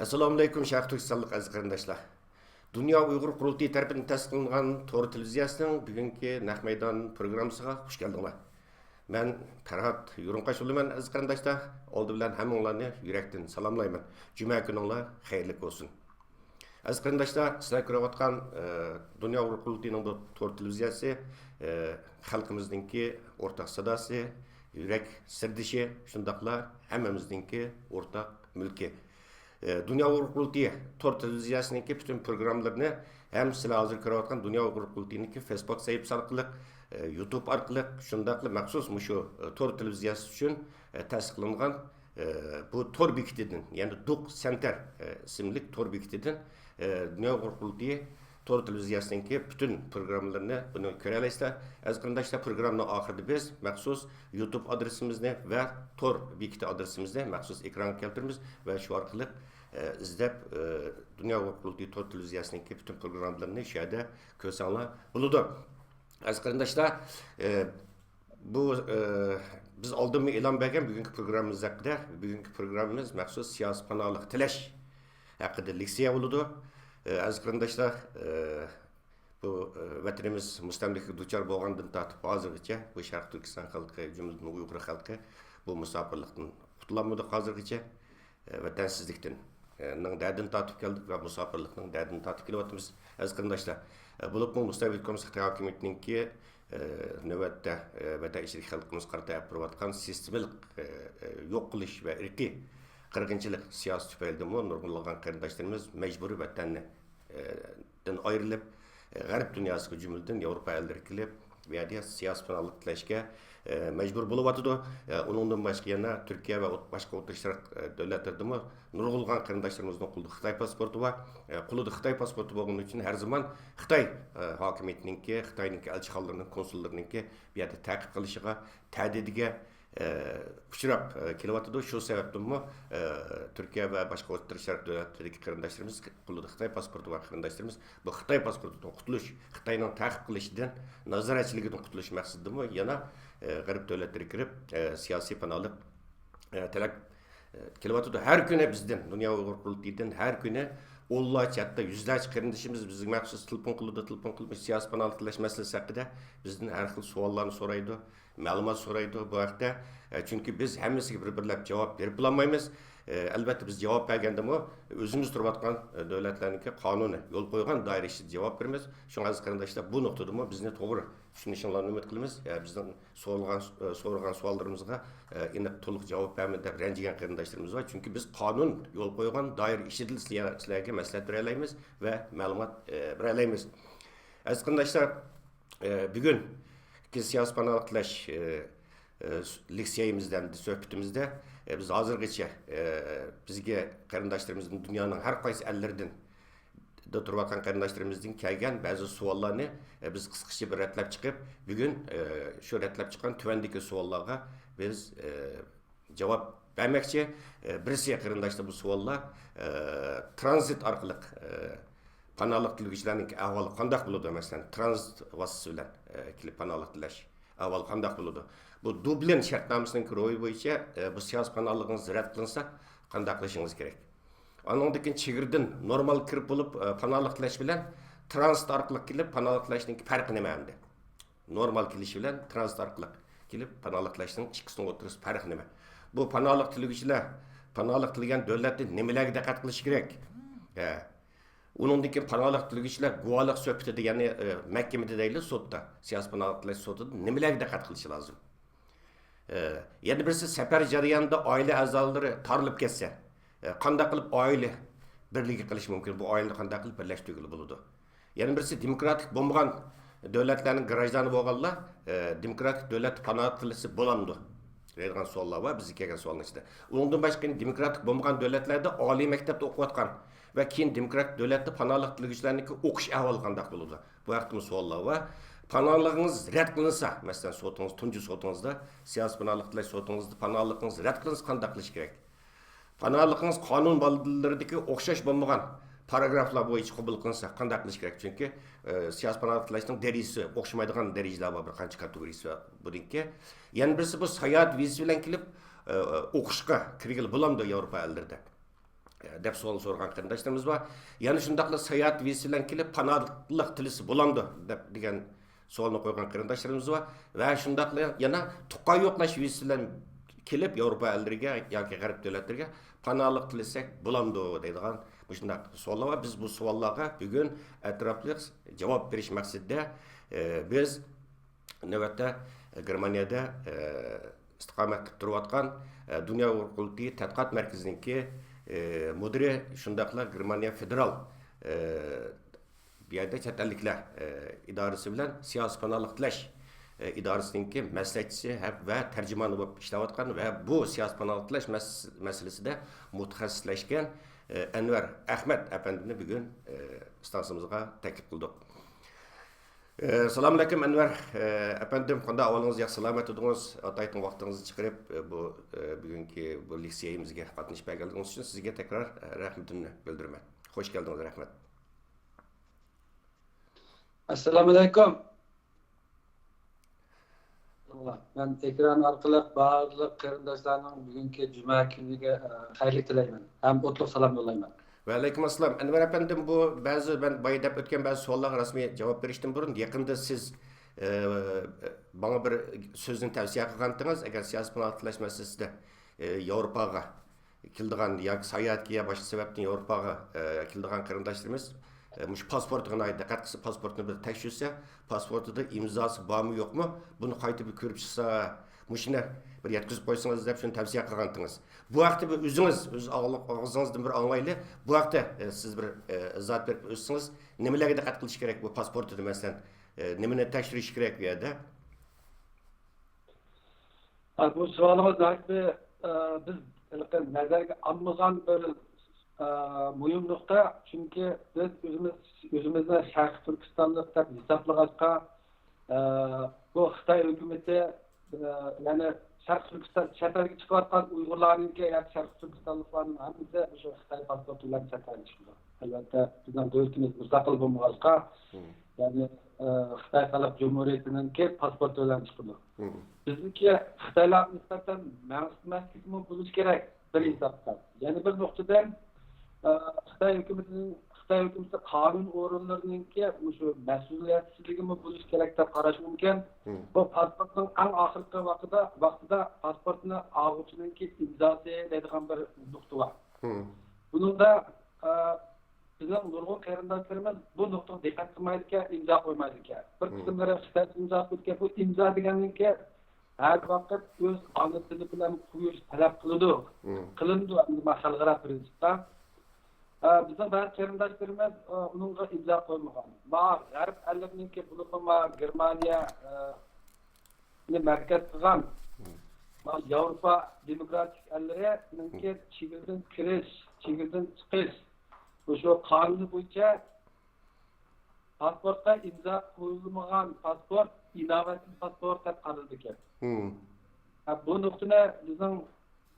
Assalamu alaikum Şarkı Türkistanlık aziz qarindoshlar. Dünya Uyghur Qurultayı tarafından tasdiqlangan To'g'ri televiziyasining bugungi Naq maydon programmasiga xush keldinglar. Men Farhod Yurunqashulaman aziz qarindoshlar. Oldi bilan hammanglarni yurakdan salomlayman. Juma kuninglar xayrli bo'lsin. Aziz qarindoshlar, sizlar ko'rayotgan Dünya Uyghur Qurultayıning bu To'g'ri televiziyasi xalqimizningki o'rtaq sadosi, yurak sirdishi, shundaqla hammamizningki o'rtaq mulki. Dünya Uyghur Qurultayı To'g'ri televiziyasininki bütün programlarını hem sizlar hozir ko'rayotgan Dünya Uyghur Qurultayıninki Facebook sahifasi orqali, YouTube orqali shundaqli maxsus shu To'g'ri televiziyasi uchun tasdiqlangan bu To'g'ri bekitidan, ya'ni Duq Center ismli To'g'ri bekitidan Dünya Uyghur Qurultayı To'g'ri televiziyasininki bütün programlarını bunu ko'ralasizlar. Aziz qarindoshlar, programning oxirida biz maxsus YouTube adresimizni va To'g'ri bekiti adresimizni maxsus ekranga keltiramiz va shu orqali izlab Dünya Uyghur Qurultayı To'g'ri televiziyasininki bütün programlarını shu yerda ko'rsanglar bo'ladi. Aziz qarindoshlar, bu biz oldinmi e'lon bergan bugungi programmamiz haqida, bugungi programmamiz maxsus siyosiy panohlik tilash haqida leksiya bo'ladi. Aziz qarindoshlar, bu vatanimiz mustamlikaga duchor bo'lgandan tortib hozirgacha bu Sharq Turkiston xalqi, jumladan Uyg'ur xalqi bu musofirlikdan qutulolmadi hozirgacha. Vatansizlikdan dardini tortib keldik va musofirlikning dardini tortib kelyapmiz. Aziz qarindoshlar, bo'lib bu mustamlika Xitoy hokimiyatiningki navbatda vatan ichidagi xalqimiz qarata yapirayotgan sistemalik yo'q qilish va irqiy qirg'inchilik siyosati tufayli nurg'unlagan qarindoshlarimiz majburiy vatandan ayrilib, g'arb dunyosiga jumladan Yevropa ellariga kelib, bu yerda siyosiy panohlik tilashga majbur bo'lyapti. Uningdan boshqa yana Turkiya va boshqa o'rta sharq davlatlarida nurg'unlagan qarindoshlarimizning qo'lida Xitoy pasporti bor. Qo'lida Xitoy pasporti bo'lgani uchun har zaman Xitoy hokimiyatiningki, Xitoyning elchixonalarining, konsullarininki bu yerda ta'qib qilishiga, ta'didiga uchrab kelyapti. Shu sababdan Turkiya va boshqa o'rta sharq davlatlaridagi qarindoshlarimiz qo'lida Xitoy pasporti bor qarindoshlarimiz bu Xitoy pasportidan qutulish, Xitoyning ta'qib qilishidan, nazoratchiligidan qutulish maqsadida yana g'arb davlatlariga kirib siyosiy panohlik talab kelyapti. Har kuni bizdan Dünya Uyghur Qurultayıdan har kuni o'nlarcha, hatto yuzlarcha qarindoshimiz bizga maxsus telefon qilib siyosiy panohlik tilash masalasi haqida bizdan har xil savollarni so'raydi, ma'lumot so'raydi bu haqda. Chunki biz hammasiga bir-birlab javob berib bo'lmaymiz. Albatta biz javob bergandami o'zimiz turayotgan davlatlarningki qonuni yo'l qo'ygan doira ichida javob beramiz. Shuning aziz qarindoshlar, bu nuqtada bizni to'g'ri tushunishinglarni umid qilamiz. Bizdan so'ralgan savollarimizga aniq to'liq javob bermay deb ranjigan qarindoshlarimiz bor. Chunki biz qonun yo'l qo'ygan doira ichida sizlarga maslahat bera olamiz va ma'lumot bera olamiz. Aziz qarindoshlar, bugun siyosiy panohlik tilash leksiyamizdan, suhbatimizda biz hozirgacha bizga qarindoshlarimizni dunyoning har qaysi ellaridan turayotgan qarindoshlarimizdin kelgan ba'zi savollarni biz qisqacha bir ratlab chiqib, bugun shu ratlab chiqqan tuvandagi savollarga biz javob bermoqchi. Birisi qarindoshlar bu savollar tranzit orqali panohlik tilaguvchilarning ahvoli qanday bo'ladi? Masalan, tranzit vasitasi bilan kelib panohlik tilash ahvoli qanday bo'ladi? Bu Dublin shartnomasining ro'yi bo'yicha bu siyosiy panohligingiz rad qilinsa qanday qilishingiz kerak? Andan keyin chegirdan normal kirib bo'lib panohlik tilash bilan tranzit orqali kelib panohlik tilashning farqi nima endi? Normal kelish bilan tranzit orqali kelib panohlik tilashning ikkisining o'rtasida farqi nima? Bu panohlik tilaguvchilar panohlik tilagan davlatda nimalarga diqqat qilish kerak? Uningdan keyin panohlik tilaguvchilar guvohlik suhbatida, ya'ni mahkamada deyli, sudda, siyosiy panohlik tilash sudida nimalarga diqqat qilishi lozim? Yana birisi safar jarayonida oila a'zolari tarilib ketsa, qanday qilib oila birligi qilish mumkin? Bu oilani qanday qilib birlashtirib bo'ladi? Yana birisi demokratik bo'lmagan davlatlarning grajdani bo'lganlar demokratik davlat panohlik tilasi bo'lamdi? Deydigan savollar bor bizga kelgan savollar ichida. Undan boshqa demokratik bo'lmagan davlatlarda oliy maktabda o'qiyotgan va keyin demokratik davlatda panohlik tilaguvchilarniki o'qish ahvoli qanday bo'ladi? Bu haqda savollar bor. Panohligingiz rad qilinsa, masalan, sotingiz, tunji sotingizda, siyosiy panohlik tilash sotingizda panohligingiz rad qilinsa qanday qilish kerak? Panohligingiz qonun modellaridagi o'xshash bo'lmagan paragraflar bo'yicha qabul qilinsa qanday qilish kerak? Chunki siyosiy panohlik tilashning darajasi o'xshamaydigan darajalar bor, bir qancha kategoriyasi bor. Buningki yana birisi bu sayohat vizasi bilan kelib o'qishga kirgili bo'lamdi Yevropa ellarida. dep savol sorgan qarindoshlarimiz bor. Yana shundaqla sayohat vizasi bilan kelib panohlik tilisi bo'lamdi deb degan savolni qo'ygan qarindoshlarimiz bor va shundaqla yana tuqqa yo'qlash vizasi bilan kelib Yevropa ellariga yoki G'arb davlatlariga panohlik tilasak bo'lamdi deydigan shundaq savollar bor. Biz bu savollarga bugun atrofli javob berish maqsadida biz navbatda Germaniyada istiqomat qilib turayotgan Dünya Uyghur Qurultiyi tadqiqot markaziniki müdiri shundaqla Germaniya federal bu yerda chet elliklar idorasi bilan siyosiy panohlik tilash idorasiniki maslahatchisi va tarjimoni bo'lib ishlayotgan va bu siyosiy panohlik tilash masalasida mutaxassislashgan Anvar Ahmad apandini bugun stansimizga taklif qildik. Assalomu alaykum Anvar apandim, qanday ahvolingiz, yaxshi salomat edingiz? Ataytın vaqtingizni chiqarib bu bugungi bu litseyimizga qatnashib kelganingiz uchun sizga tekrar rahmatimni bildiraman. Xo'sh keldingiz, rahmat. Assalomu alaykum. Ben ekran orqali barliq qarindoshlarning bugungi juma kuniga xayrli tilayman. Ham o'tliq salom yo'llayman. Ve aleyküm assalam. Anvar efendim, bu ben bayıdap ötken bazı sorulara rasmi cevap veriştim burun. Yakında siz bana bir sözün tavsiye kılgandınız. Eğer siyasi panohlik tilash meselesinde Avrupa'ga kildigan yoki sayohatga boshqa sababdan Avrupa'ga kildigan qarindoshlarimiz mush pasportiga diqqat qilsa, pasportni bir tekshirsa, pasportida imzosi bormi yo'qmi, buni qayta bir ko'rib chiqsa, mushuni bir yetkazib qo'ysangiz deb shuni tavsiya qilgandingiz. Bu vaqtda bir o'zingiz o'z og'zingizdan bir anglayli. Bu vaqtda siz bir izoh berib o'tsangiz, nimalarga diqqat qilish kerak bu pasportida, masalan, nimani tekshirish kerak bu yerda? Bu savolingiz biz nazarga olmagan bir mühim nokta, çünkü biz özümüzde Şarkı Türkistan'da hesaplagachqa bu Xitoy hükümeti yani Şarkı Türkistan çeperge çıkartgan Uygurlarınki yani Şarkı Türkistanlıklarının hamısı şu Xitoy pasportu bilan çeperge çıkıyor. Elbette bizden devletimiz müstakil bulmagachqa yani Xitoy Xalq Cumhuriyetininki pasportu bilan çıkıyor. Bizniki Xitoylarga nisbatan ma'nusizlikmi bo'lish kerak bir hesapda. Yani bir noktadan Xitoy hukumati qonun organlarininki shu mas'uliyatsizligimi bo'lish kerak deb qarash mumkin. Bu pasportning eng oxirgi vaqtida pasportni oluvchininki imzosi deydigan bir nuqta bor. Buningda bizning nurg'un qarindoshlarimiz bu nuqtaga diqqat qilmaydi ekan, imzo qo'ymaydi ekan. Bir qismlari Xitoy imzo qo'ygan, bu imzo deganninki her vaqt o'z ona tili bilan qo'yish talab qilindi xalqaro prinsipda. Bizning bazı qarindoshlarimiz uningga imzo qo'ymagan. G'arb ellarininki bulunma Germaniya ni markaz qilgan Yevropa demokratik ellarininki chegirdan kirish, chegirdan chiqish shu qonuni bo'yicha pasportga imzo qo'yilmagan pasport innovativ pasport deb qaraldi ekan. Bu nuqtani bizning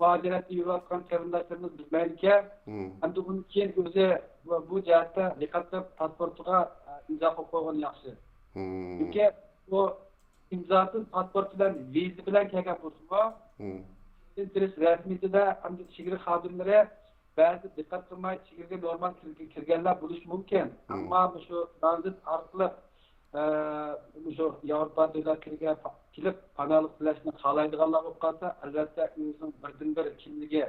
faciatda yurayotgan qarindoshlarimiz bilmaydi. Hamda bundan keyin o'zi bu jihatda diqqat qilib pasportiga imzo qo'yib qo'ygan yaxshi. Chunki bu imzosiz pasport bilan viza bilan kelgan bo'lsa, interes rasmiyatida hamda chegara xodimlari ba'zi diqqat qilmay chegaraga normal kirganlar bo'lishi mumkin. Ammo shu tranzit orqali shu Yevropa davlatlariga kelib panohlik tilashni xohlaydiganlar bo'lib qolsa, albatta o'zining birdan-bir kimligi,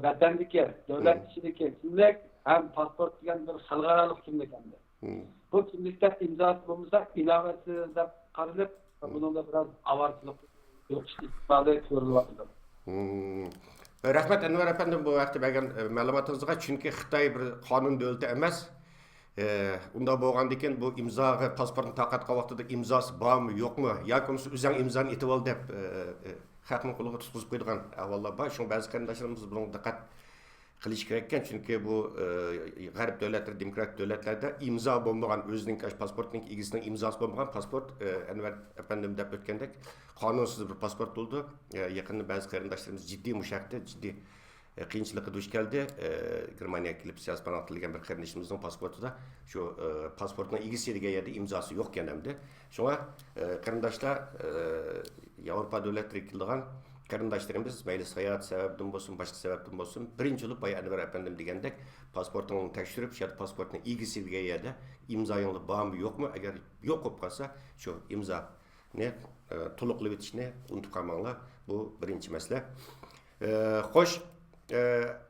vatandagi, davlat ichidagi kimlik ham pasport degan bir xalqaro kimlik hamda. Bu kimlikda imzosi bo'lmasa, innovatsiya deb qaralib, buningda biroz avarchilik yo'q istiqbolda ko'rilyapti. Rahmat Anvar efendim, bu vaqtda bergan ma'lumotingizga, chunki Xitoy bir qonun davlati emas. Unda bo'lgandan keyin bu imzoga pasportni taqatgan vaqtida imzosi bormi yo'qmi yoki uni o'zing imzoni etib ol deb xalqning qo'liga tutqizib qo'ygan ahvollar bor. Shu ba'zi qarindoshlarimiz bunga diqqat qilish kerak ekan, chunki bu g'arb davlatlari, demokratik davlatlarda imzo bo'lmagan, o'zining pasportining egasining imzosi bo'lmagan pasport Anvar apandim deb o'tgandek qonunsiz bir pasport bo'ldi. Yaqinda ba'zi qarindoshlarimiz jiddiy mushaqda, jiddiy qiyinchilikqa duch keldi. Germaniyaga kelib siyosiy panohlik tilgan bir qarindashimizning pasportida shu pasportning egasi degan yerda imzosi yo'q ekan hamda. Shunga qarindoshlar Yevropa davlatlariga kelgan qarindoshlarimiz mayli sayohat sababidan bo'lsin, boshqa sababdan bo'lsin, birinchi bo'lib boya Anvar apandim degandek pasportingni tekshirib, shu pasportning egasiga yerda imzoyingni bormi yo'qmi? Agar yo'q bo'lib qolsa, shu imzoni to'liqlab o'tishni unutib qolmanglar. Bu birinchi masala. Xo'sh,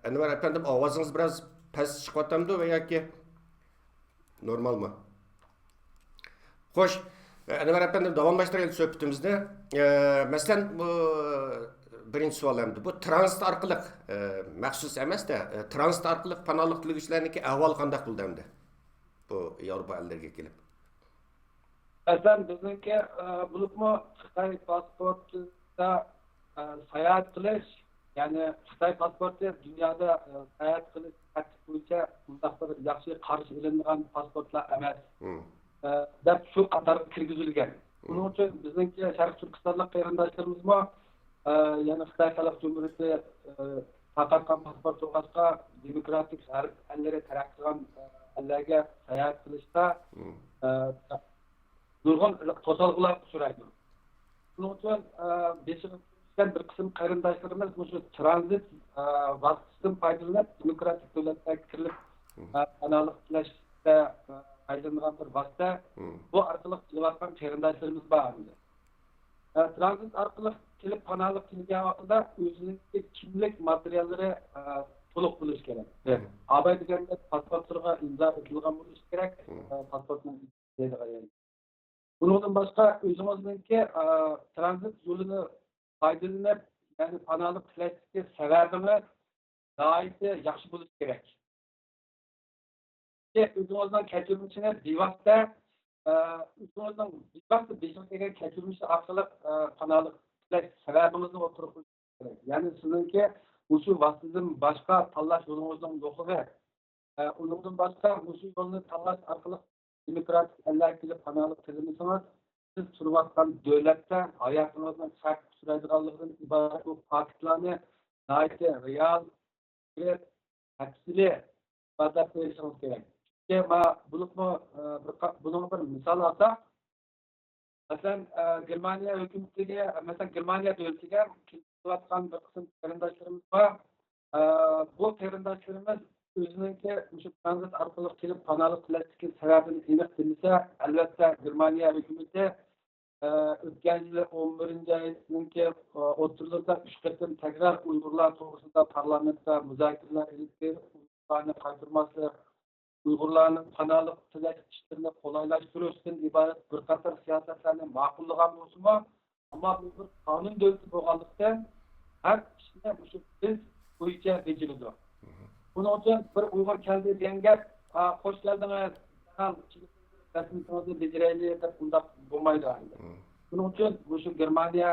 Anvar apandim ovozingiz biroz past chiqyapti va yoki normalmi? Xo'sh, Anvar apandim davomlashtiraylik suhbatimizni. Masalan, bu birinchi savolimdi. Bu transit orqali maxsus emas-da, transit orqali panohlik tilaguvchilarniki ahvol qanday bo'ldimdi? Bu Yevropa ellariga kelib. Aslında bizniki bulupmu Xitay pasportida sayohat qilish, ya'ni Xitay pasporti dunyoda sayohat qilish tartibi bo'yicha bundaq bir yaxshi qarshi ilingan pasportlar emas. Deb shu qatorga kirgizilgan. Buning uchun bizniki Sharq Turkistonlik qarindoshlarimiz ya'ni Xitoy Xalq Jumhuriyati tarqatgan pasport bo'lg'achqa demokratik g'arb ellari taraqqiy qilgan ellarga sayohat qilishda nurg'un to'solg'ular uchraydi. Buning uchun beshiqdan bir qism qarindoshlarimiz shu tranzit vaqtidan foydalanib demokratik davlatga kirilib panohlik tilashda foydalangan bir vaqtda bu orqali qilayotgan qarindoshlarimiz bor. Tranzit orqali kelib panohlik tilgan vaqtida o'zining kimlik materiallari to'liq bo'lishi kerak. Abay deganda pasportlarga imzo etilgan bo'lishi kerak. Pasportning bundan boshqa o'zimizningki tranzit yo'lini foydalanib, ya'ni panohlik tilashga sababimiz nihoyatda yaxshi bo'lishi kerak. O'zimizning kechirmishini bevosita o'zimizning bevosita beshiqdagi kechirmishi orqali panohlik tilash sababimizni o'tirib qo'yish kerak. Ya'ni sizningki o'sha vaqtdan boshqa tanlash yo'lingizning yo'qligi, undan boshqa o'sha yo'lni tanlash orqali demokratik ellarga kelib panohlik tilamasangiz, siz turayotgan davlatda hayotingizning shart suradiganligidan iborat bu faktlarni nihoyatda real, tafsili isbotlab berishingiz kerak. Bunun bir misal alsak, masalan Germaniya hukumatiga, masalan Germaniya davlatiga kelayotgan bir qism qarindoshlarimiz bor. Bu qarindoshlarimiz o'ziningki o'sha tranzit orqali kelib panohlik tilashga sababini aniq bilsa, albatta Germaniya hukumati o'tgan yil 11-oyninki o'ttirlarda 3 qatim takrar Uyg'urlar to'g'risida parlamentda muzokaralar olib berib, ularni qaytarmaslik, Uyg'urlarning panohlik tilash ishlarini qo'llaylashtirishdan iborat bir qator siyosatlarni ma'qullagan bo'lsa-mu, ammo bu bir qonun davlati bo'lganlikdan har ishni o'sha biz bo'yicha bajariladi. Bunun için bir Uygur keldi degan gap, hoş geldiniz, rasmiyatimizni bejaraylik deb bunday bo'lmaydi. Bunun için bu şu Germaniya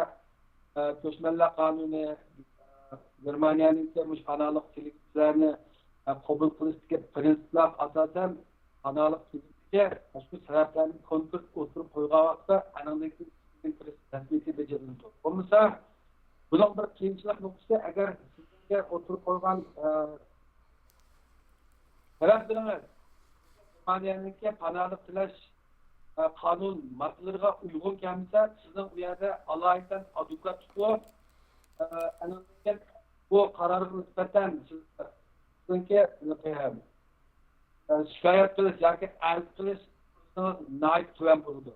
ko'chmanlar qonuni, Germaniyaning mush panohlik tilashlarni qabul qilishdagi prinsiplar asosan panohlik tilashga shu sabablarni konkret o'tirib qo'ygan vaqtda anandagi rasmiyati bejariladi. Bo'lmasa, buning bir qiyinchilik nuqtasi agar sizga o'tirib qo'ygan Sebep bilmez. Germaniyaniki panohlik tilash qonun moddalariga uygun kelmasa, sizning bu yerda alohida advokat tutib, bu qarorga nisbatan sizningki shikoyat qilish yoki arz qilish nihoyat tuvan bo'ladi.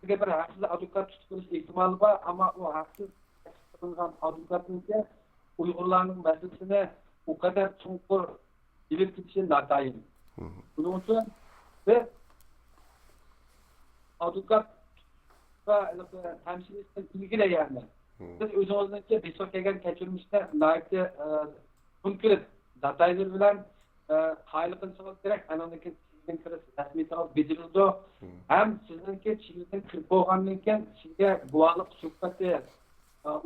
Sizga bir haqsiz advokat tutib qilish ehtimoli bor, ammo u haqsiz qilingan advokatniki Uyg'urlarning masalasini u qadar chuqur bilib ketishni natayin. Bunun için biz advokat va temsilcilikten ilgili yani. Biz o'zimizning besok kelgan kechirmishda nihoyatda konkret dataylar bilan qayli qilishimiz kerak. Anandagi rasmiyatlar bejirildi. Ham sizningki Chilidan kirib bo'lgandan keyin sizga guvohlik suhbati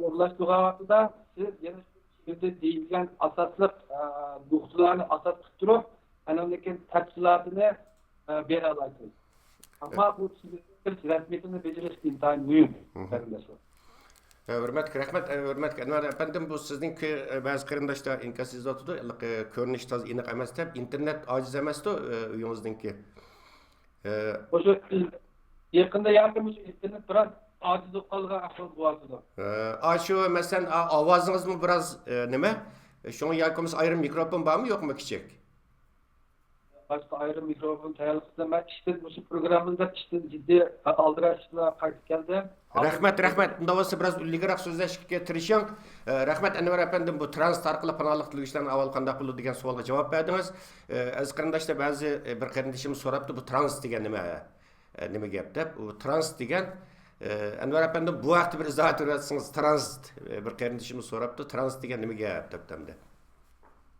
o'rlashtirgan vaqtida siz yana Şimdi deyilgen asaslık nuqtalarını asas qilib turib, anandagi tafsilotini bera olasiz. Ammo bu rasmiyatini bajarish intayin muhim. Hurmatli rahmat, hurmatli Anvar apandim, bu sizning ba'zi qarindoshlar inkas izotidir, ko'rinish toz aniq emas deb, internet ojiz emas-da uyingizningki. O'sha yaqinda internet biroz ojiz bo'lib qolgan ahvol bo'lyapti. Shu masalan ovozingizmi biroz nima? Shunga yoki bo'lmasa ayrim mikrofon bormi yo'qmi kichik? Başka ayrı mikrofon tayyorlıqda ben işte bu programında işte ciddi aldırışla qaytib keldim. Rahmat. Unda bo'lsa biroz ilgariroq so'zlashga tirishing. Rahmat Anvar apandim, bu transit orqali panohlik tilashlarni avval qanday qildi degan savolga javob berdingiz. Aziz qarindoshlar, ba'zi bir qarindishimiz so'rabdi, bu transit degan nima? Nima gap deb? Bu transit degan Anvar apandim, bu vaqtda bir izoh bersangiz, transit bir qarindishimiz so'rabdi, transit degan nima gap debdi.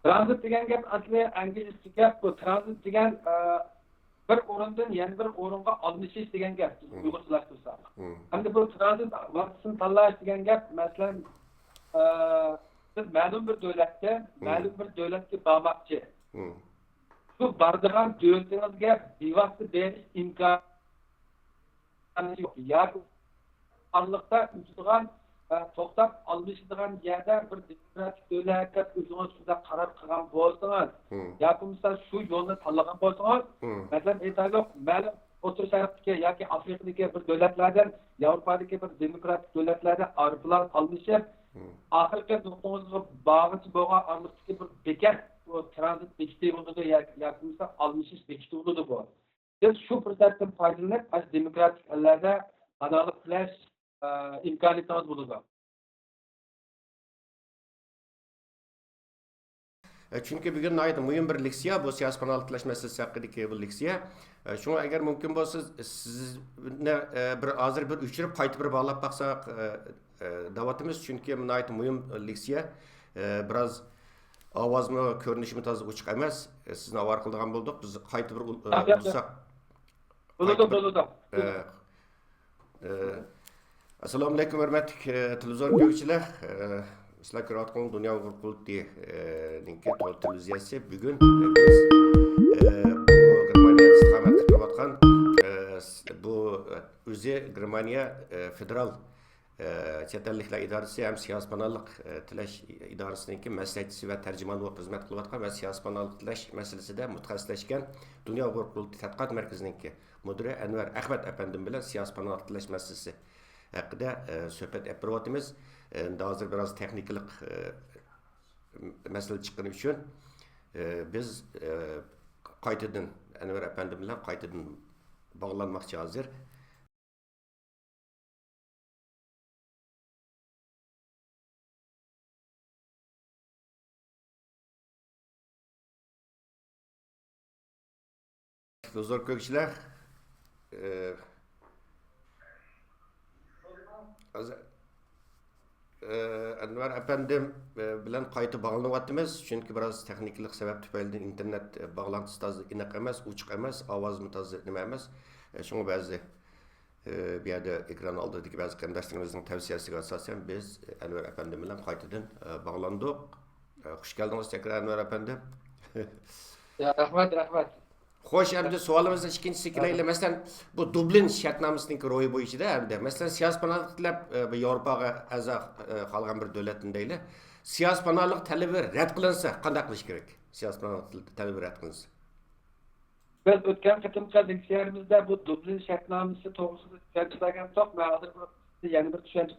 Transit degan gap asli anglizcha gap. Bu transit degan bir o'rindan yana bir o'ringa almashish degan gap. Uyg'urlashtirsak. Endi bu transit vaqtini tanlash degan gap, masalan, siz ma'lum bir davlatga bormoqchi. Shu boradigan davlatingizga bevosita berish imkoni yo'q. Yoki anliqda uchadigan to'xtab almışıdığan yerde bir demokratik devletler özünüz şurada karar kılgan bolsanız, yoki misal şu yolunu tanlagan bolsanız, mesela aytaylik, ma'lum O'rta Sharqdagi yoki Afrikadagi bir davlatlardan, Yevropadagi bir demokratik davlatlardan aeroplan almışıp, oxirgi nuqtangizga bag'ich bo'lgan arliqdagi bir bekat, bu tranzit bekati bo'ladi yoki misal almashish bekati bo'ladi bu. Biz shu fursatdan foydalanib, demokratik ellarda adolat tilash imkoniyatimiz bo'ladi. Chunki bugun nihoyat muhim bir leksiya, bu siyosiy panohlik tilash masalasi haqidagi bu leksiya. Shunga agar mumkin bo'lsa, sizni bir hozir bir uchirib qaytib bir bog'lab baqsak davatimiz, chunki nihoyat muhim leksiya. Biroz ovozmi, ko'rinishimi toza ochiq emas. Sizni avor qilgan bo'ldik. Biz qaytib bir ursak. Bo'ladi. Assalomu alaykum hurmatli televizor ko'ruvchilar. Sizlar ko'rayotgan Dunyo Uyg'ur qulluqi televiziyasi bugun biz Germaniya istiqomat qilayotgan bu o'zi Germaniya federal chet elliklar idorasi ham siyosiy panohlik tilash idorasining maslahatchisi va tarjimon bo'lib xizmat qilayotgan va siyosiy panohlik tilash masalasida mutaxassislashgan Dunyo Uyg'ur qulluqi tadqiqot markazining mudiri Anvar Ahmad apandim bilan siyosiy panohlik tilash masalasi haqida suhbat olib boryapmiz. Hozir biroz texnikalik masala chiqqani uchun biz qaytadan Anvar apandim bilan qaytadan bog'lanmoqchi hozir. Huzur ko'ruvchilar, Anvar apandim bilan qayta bog'lanyapmiz, chunki biroz texnikalik sabab tufaylidan internet bog'lantisi toza aniq emas, ochiq emas, ovozim toza nima emas. Shunga ba'zi bu yerda ekran oldidagi ba'zi qarindoshlarimizning tavsiyasiga asosan biz Anvar apandim bilan qaytadan bog'landik. Xush keldingiz tekrar Anvar apandim. Ya rahmat. Xo'sh, endi savolimizni ikkinchisi kelaylik. Masalan, bu Dublin shartnomasining ro'yi bo'yicha endi masalan siyosiy panohlik tilab Yevropaga a'zo qolgan bir davlatdan deylik. Siyosiy panohlik talabi rad qilinsa, qanday qilish kerak? Siyosiy panohlik talabi rad qilinsa. Biz o'tgan qatimqi leksiyarimizda bu Dublin shartnomasi to'g'risida tushuntirgan so'q, men hozir yana bir tushuntirib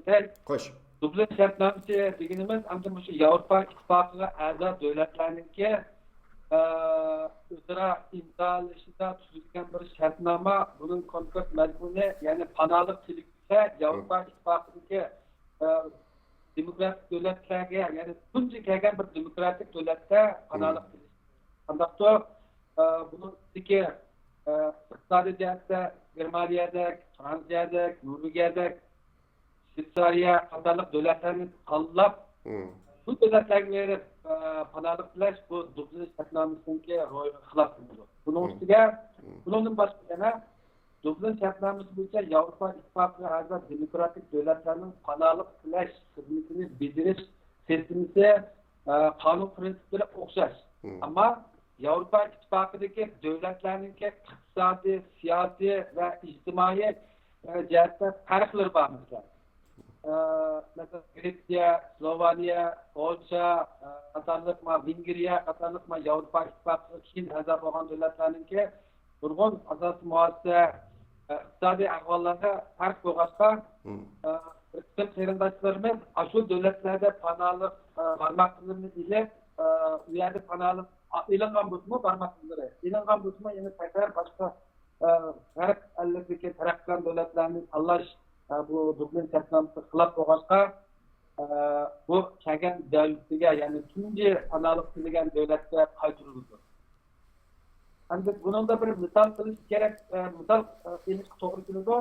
berdim. Xo'sh. Dublin shartnomasi deganimiz hamda shu Yevropa ittifoqiga a'zo davlatlarningki o'zaro imzolashida tuzilgan bir shartnoma, bunun konkret mazmuni, ya'ni panohlik tilaksa Yevropa ittifoqidagi demokratik davlatlarga, ya'ni tunji kelgan bir demokratik davlatda panohlik tilish. Qandaqdir buniki iqtisodiy jihatda Germaniyada, Fransiyada, Norvegiyada, Shveysariya qatorliq davlatlarni tanlab bu davlatlarga berib panohlik tilash bu Dublin shartnomasiga xilof bo'ladi. Buning ustiga bundan boshqa yana Dublin shartnomasi bo'yicha Yevropa ittifoqiga a'zo demokratik davlatlarning panohlik tilash xizmatini bajarish sistemasi qonun prinsiplari o'xshash. Ammo Yevropa ittifoqidagi davlatlarning iqtisodiy, siyosiy va ijtimoiy jihatda farqlar bor. Mesela Gretsiya, Sloveniya, Polsha, qatorliq Vengriya, qatorliq Yevropa ittifoqiga keyin a'zo bo'lgan davlatlarningki nurg'un asosiy muassasa iqtisodiy ahvollarda farq bo'lg'achqa bir qarindoshlarimiz shu davlatlarda panohlik barmoqlarini ilib u yerda panohlik ilingan bo'lsa barmoqlari ilingan bo'lsa yana takrar boshqa g'arb ellikdagi taraqqiyot davlatlarni tanlash bu Dublin shartnomasi xilof bo'lg'achqa bu kelgan davlatga ya'ni tunji panohlik tilagan davlatga qaytarildi. Endi buningda bir misol qilish kerak, misol qilishga to'g'ri keladi.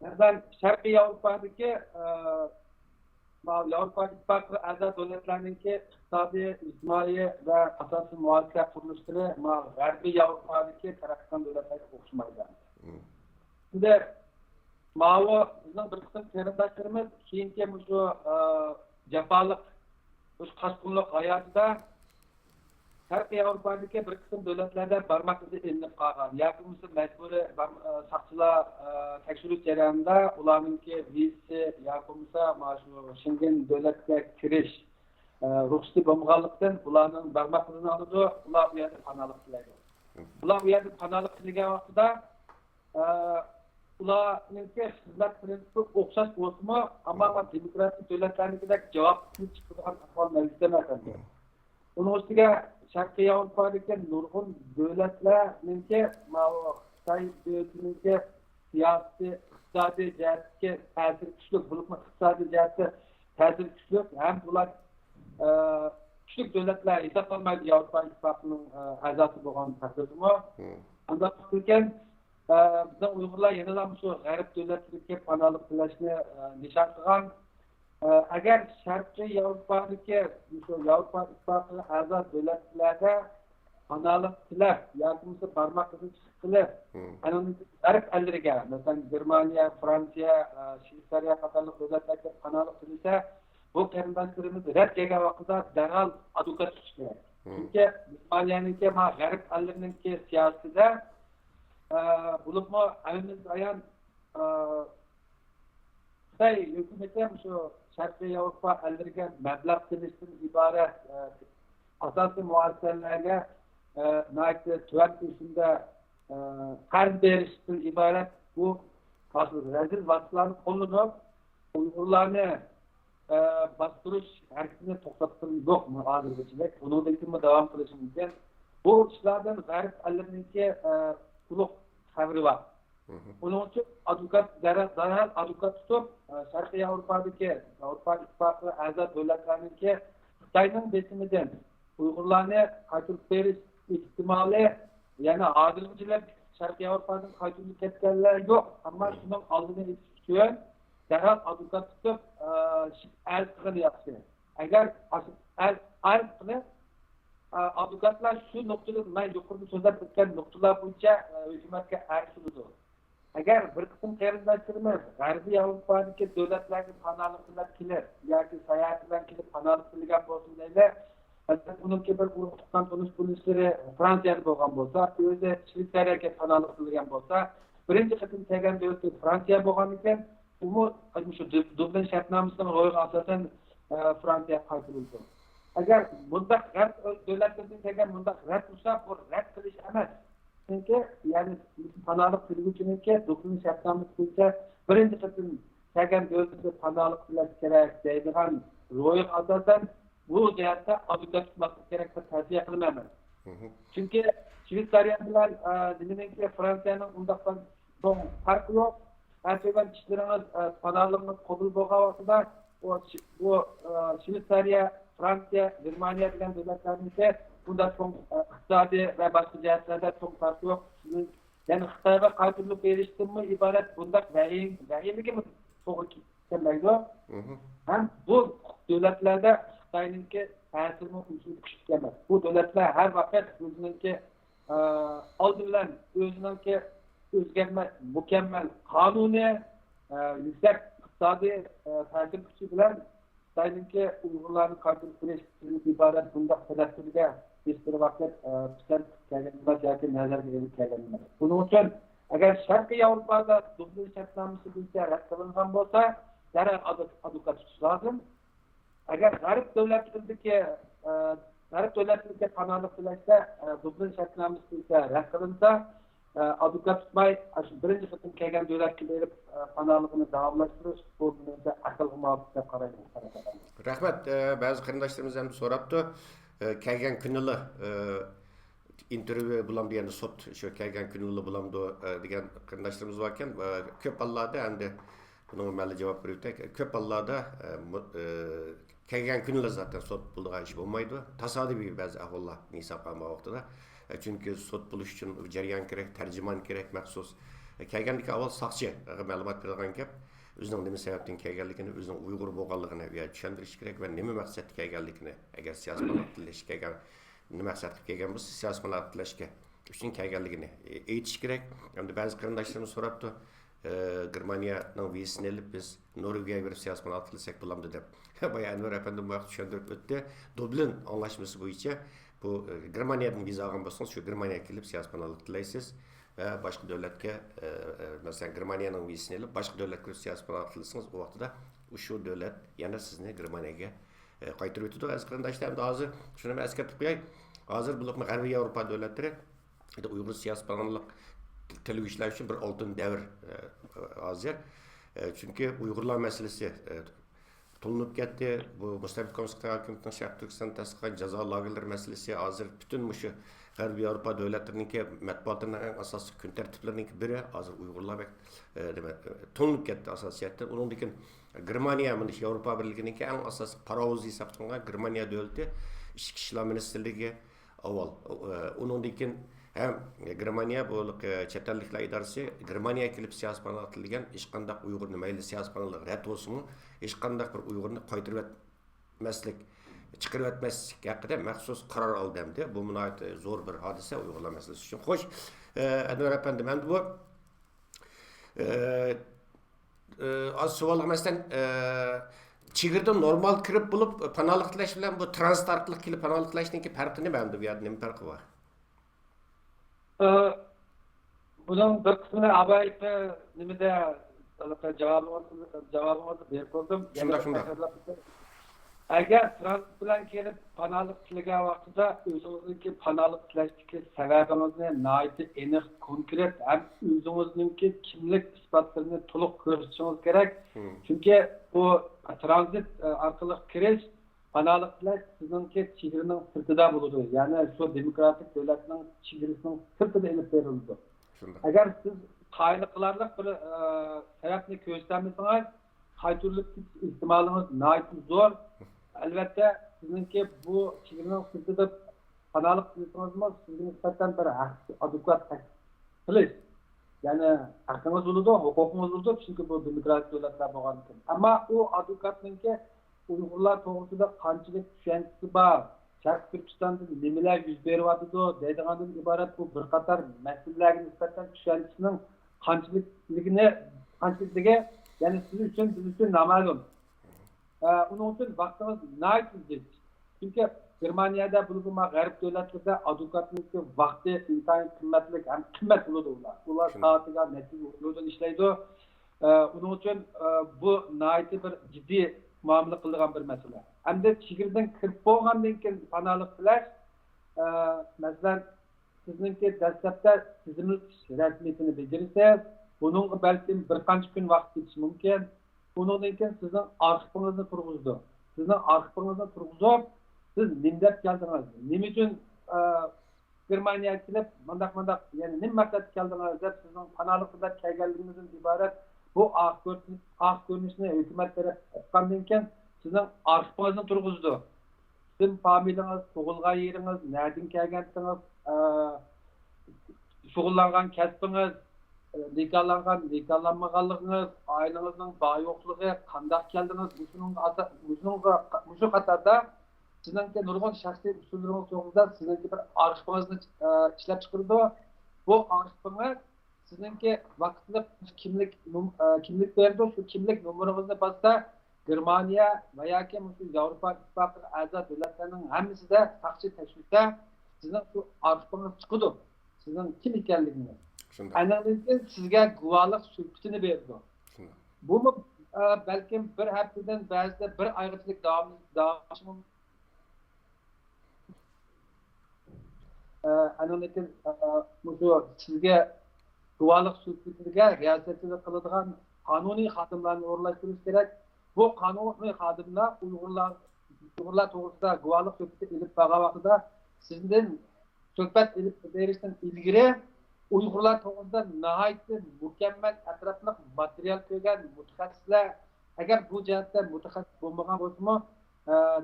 Masalan, Sharqiy Yevropadagi Yevropa ittifoqi a'zo davlatlarninki iqtisodiy, ijtimoiy va asosiy muvaffaqiyat qurilishlari G'arbiy Yevropadagi taraqqiyot davlatlarga o'xshamaydi. Endi ma'vo bizning bir qism qarindoshlarimiz keyingi shu jafoliq, qashqunliq hayotida Sharqiy Yevropadagi bir qism davlatlarda barmoq izi ilinib qolgan. Yoki majburiy saqchilar tekshirish jarayonida ularninki vizasi yoki shu Schengen davlatga kirish ruxsati bo'lmaganlikdan ularning barmoq izini oladi, ular bu yerda panohlik tilaydi. Ular bu yerda panohlik tilagan vaqtida ularninki xizmat prinsipi o'xshash bo'lsa-mu, ammo demokratik davlatlarnikidek javobsiz chiqadigan ahvol mavjud emas. Uning ustiga Sharqiy Yevropadagi nurg'un davlatlarninki Xitoy davlatininki siyosiy, iqtisodiy jihatga ta'sir kuchli bo'lib, iqtisodiy jihatga ta'sir kuchli ham bular kuchli davlatlar hisoblanmaydi Yevropa ittifoqining a'zosi bo'lgan taqdirdami. Unda ekan bizning Uyg'urlar yana shu g'arb davlatlariga panohlik tilashni nishon qilgan. Agar Sharqiy Yevropadagi Yevropa ittifoqiga a'zo davlatlarda panohlik tilab yoki barmoq izi qilib, g'arb ellariga, masalan Germaniya, Fransiya, Shveysariya qatorli davlatlarga panohlik tilasa, bu qarindoshlarimiz rad kelgan vaqtda darhol advokat tutish kerak. Chunki Germaniyaniki g'arb ellarininki siyosatida bo'libmi ayniz ayon Xitoy hukumati ham shu Sharqiy Yevropa ellariga mablag' silishdan iborat asosiy muassasalarga tuvan turishida qarz berishdan iborat bu razil vositalarni qo'llanib Uyg'urlarni bostirish harakatini to'xtatgan yo'q hozirgacha. Bundan davom qilishi mumkin. Bu ishlardan g'arb ellarininki to'liq xabari bor. Buning uchun advokat darhol advokat tutib Sharqiy Yevropadagi Yevropa ittifoqi a'zo davlatlarninki Xitoyning besimidan Uyg'urlarni qaytarib berish ehtimoli yana hozirgacha Sharqiy Yevropadan qaytarib ketganlar yo'q. Ammo shuning oldini olish uchun darhol advokat tutib arz qilyapti. Agar arz qilib advokatlar shu nuqtada men yuqorida so'zlab o'tgan nuqtalar bo'yicha hukumatga arz qiladi. Agar bir qism qarindoshlarimiz G'arbiy Yevropadagi davlatlarga panohlik tilab kelib yoki sayohat bilan kelib panohlik tilagan bo'lsa deydi, buniki bir urug'dan tunish bo'lishlari Fransiyada bo'lgan bo'lsa, o'zi Shveysariyaga panohlik tilagan bo'lsa, birinchi qatim kelgan davlat Fransiya bo'lgan ekan, u shu Dublin shartnomasining ro'yxatiga asosan Fransiya qaytarildi. Agar bunda g'arb davlatlardan kelgan bunda rad bo'lsa, bu rad qilish emas. Chunki ya'ni panohlik tilaguvchiniki Dublin shartnomasi bo'yicha birinchi qatim kelgan davlatga panohlik tilash kerak deydigan ro'yxat asosan bu jihatda advokat tutmaslik kerak deb tavsiya qilaman. Chunki Shveysariya bilan dinamiki Fransiyaning undaqdan farqi yo'q. Aytgan kishilarimiz panohlikni qabul bo'lgan vaqtida bu Shveysariya, Fransiya, Germaniya degan davlatlarniki bunda iqtisodiy va boshqa jihatlarda çok farqi yo'q. Ya'ni Xitoyga qaytarib berishdanmi iborat bundaq vahimaga to'g'ri kelmaydi. Ham bu davlatlarda Xitoyninki ta'siri kuchli emas. Bu davlatlar har vaqt o'zininki oldi bilan o'zininki o'zgarmas mukammal qonuniy yuksak iqtisodiy ta'sir kuchi bilan Xitoyninki Uyg'urlarni qaytarib berishdan iborat bundaq talablarga hech bir vaqt pisand kelgan yoki nazarga ilib kelgan emas. Buning uchun agar Sharqiy Yevropada Dublin shartnomasi bo'yicha rad qilingan bo'lsa, darhol advokat tutish lozim. Agar g'arb davlatlarga panohlik tilashda Dublin shartnomasi bo'yicha rad qilinsa, advokat tutmay, birinci kısım kelgen devletki verip panahlığını davamlaştırış, bu bize akıllı muhabbet dep qarayman. Rahmat, bazı qarindoshlarimiz ham so'rabdi. Kelgan kunili intervyu bulam deganda sot shu kelgan kunili bulamdi degan qarindoshlarimiz bor ekan. Ko'p hollarda endi buni mayli javob berib ko'p hollarda kelgan kunili zaten sot bo'lgan ish bo'lmaydi. Tasodifiy ba'zi ahvollar hisobga olma vaqtida. Chunki sot bo'lish uchun jarayon kerak, tarjimon kerak maxsus. Kelgandiki avval soqchi ma'lumot bergan gap. O'zining nima sababdan kelganligini, o'zining Uyg'ur bo'lganligini tushuntirish kerak va nima maqsadda kelganligini, agar siyosiy qilish kelgan, nima maqsadda kelgan bo'lsa, siyosiy qilishga uchun kelganligini aytish kerak. Endi ba'zi qarindoshlarimiz so'rabdi, Germaniyaning vizasini olib biz Norvegiyaga berib siyosiy qilsak bo'lamdi deb. Boya Anvar afandim bu vaqt tushuntirib o'tdi. Dublin anlaşması bo'yicha bu Germaniyadan viza olgan bo'lsangiz, shu Germaniyaga kelib siyosiy tilaysiz. Ve başka devletke, mesela Germaniyanın vizasini alıp başka devletke siyasi panahtılısınız o vaxtıda şu devlet yana sizni Germaniyaga qaytırıp ötüdü. Az qarindoshlar ham hozir shuni eskartib qo'yay. Hozir bu G'arbiy Yevropa davlatlari Uyg'ur siyosiy panohlik tili ishlash uchun bir oltin davr hozir. Chunki Uyg'urlar masalasi to'linib ketdi. Bu mustabid komissiyasi hukumatining Sharq Turkiston tasdiqlagan jazo lagerlari masalasi hozir butun mushu G'arbiy Yevropa davlatlarininki matbuotining eng asosiy kun tartiblarininki biri hozir Uyg'urlar to'linib ketdi asosiyatda. Undan keyin Germaniya mana Yevropa birligininki eng asosiy parovoz hisoblangan Germaniya davlati ichki ishlar ministrligi avval. Undan keyin ham Germaniya bu chet elliklar idorasi Germaniyaga kelib siyosiy panoh tilgan hech qanday Uyg'urni mayli siyosiy panohlik rad bo'lsin, hech qanday bir Uyg'urni qaytirib etmaslik chiqarib etmaslik haqida maxsus qaror oldi hamda bu munoyat zo'r bir hodisa Uyg'urlar masalasi uchun. Xo'sh, Anvar afandim, endi bu az savol emasdan chegirda normal kirib bo'lib panohlik tilash bilan bu tranzit orqali kelib panohlik tilashning farqi nima endi bu yerda nima farqi bor? Bunun bir kısmını abayıp nimede cevabımızı berip oldum. Şunda. Eğer transit bilan kelip panohlik tilagan vaqtida o'zingizniki panohlik tilashdagi sababingizni nihoyat aniq, konkret ham o'zingizniki kimlik isbotlarini to'liq ko'rsatishingiz kerak. Chunki bu transit orqali kirish panohlik tilash sizningki chegaraning sirtida bo'ladi. Ya'ni shu demokratik davlatning chegarasining sirtida ilib beriladi. Agar siz qayni qilarlik bir sababni ko'rsatmasangiz, qaytirib ehtimoliniz nihoyat zo'r. Albatta sizningki bu chegaraning sirtida panohlik qilsangiz, sizga nisbatan bir adekvat qilish. Ya'ni haqqingiz bo'ladi, huquqingiz bo'ladi, chunki bu demokratik davlatlar bo'lgan ekan. Ammo u advokatningki Uyg'urlar to'g'risida qanchalik tushunchasi bor, Sharq Turkistonda nimalar yuz beryapti deydigandan iborat bu bir qator masalalarga nisbatan tushunchasining qanchaligiga, ya'ni siz uchun noma'lum. Uning uchun vaqtingiz nihoyat. Chunki Germaniyada bo'lgan g'arb davlatlarida advokatning vaqti intayin qimmatli, ham qimmat bo'ladi ular. Ular soatiga necha o'rnidan ishlaydi. Uning uchun bu nihoyat bir jiddiy muomala qiladigan bir masala. Hamda chegaradan kirib bo'lgandan keyin panohlik tilash, masalan, sizningki dastlabda tizimli rasmiyatini bajarsangiz, buning balkim bir qancha kun vaqt ketishi mumkin. Bundan keyin sizning arxivingizni turg'izdi. Sizning arxivingizni turg'izib, siz nimdab keldingiz? Nima uchun Germaniyaga kelib, mandaq, ya'ni nima maqsadda keldingiz deb sizning panohlikda kelganligingizdan iborat bu oq ko'rinishni hukumat taraf etgandan keyin sizning arxivingizni turg'izdi. Sizning familiyangiz, tug'ilgan yeringiz, nerdan kelganingiz, shug'ullangan kasbingiz, nikahlanmaganligingiz, oilangizning bor yo'qligi, qanday keldingiz, shu qatorda sizningki nurg'un shaxsiy usullaringiz to'g'risida sizningki bir arxivingizni ishlab chiqardi. Bu arxivingiz sizningki vaqtli kimlik berdi. Shu kimlik nomeringizni bossa Germaniya va yoki Yevropa ittifoqiga a'zo davlatlarning hammasida shaxsiy tashvishda sizning shu arxivingiz chiqadi. Sizning kim ekanligingiz. Aniqlikdan sizga guvohlik suhbatini berdi. Bu balkim bir haftadan ba'zida bir oygacha davom mumkin. Aniqlikdan sizga guvohlik sulhatiga riyosatchilik qiladigan qonuniy xodimlarni o'rnatishtirish kerak. Bu qonuniy xodimlar Uyg'urlar to'g'risida guvohlik sulhati ilib borgan vaqtida sizdan suhbat ilib berishdan ilgari Uyg'urlar to'g'risida nihoyatda mukammal atrofli material ko'rgan mutaxassislar agar bu jihatda mutaxassis bo'lmagan bo'lsa-mu,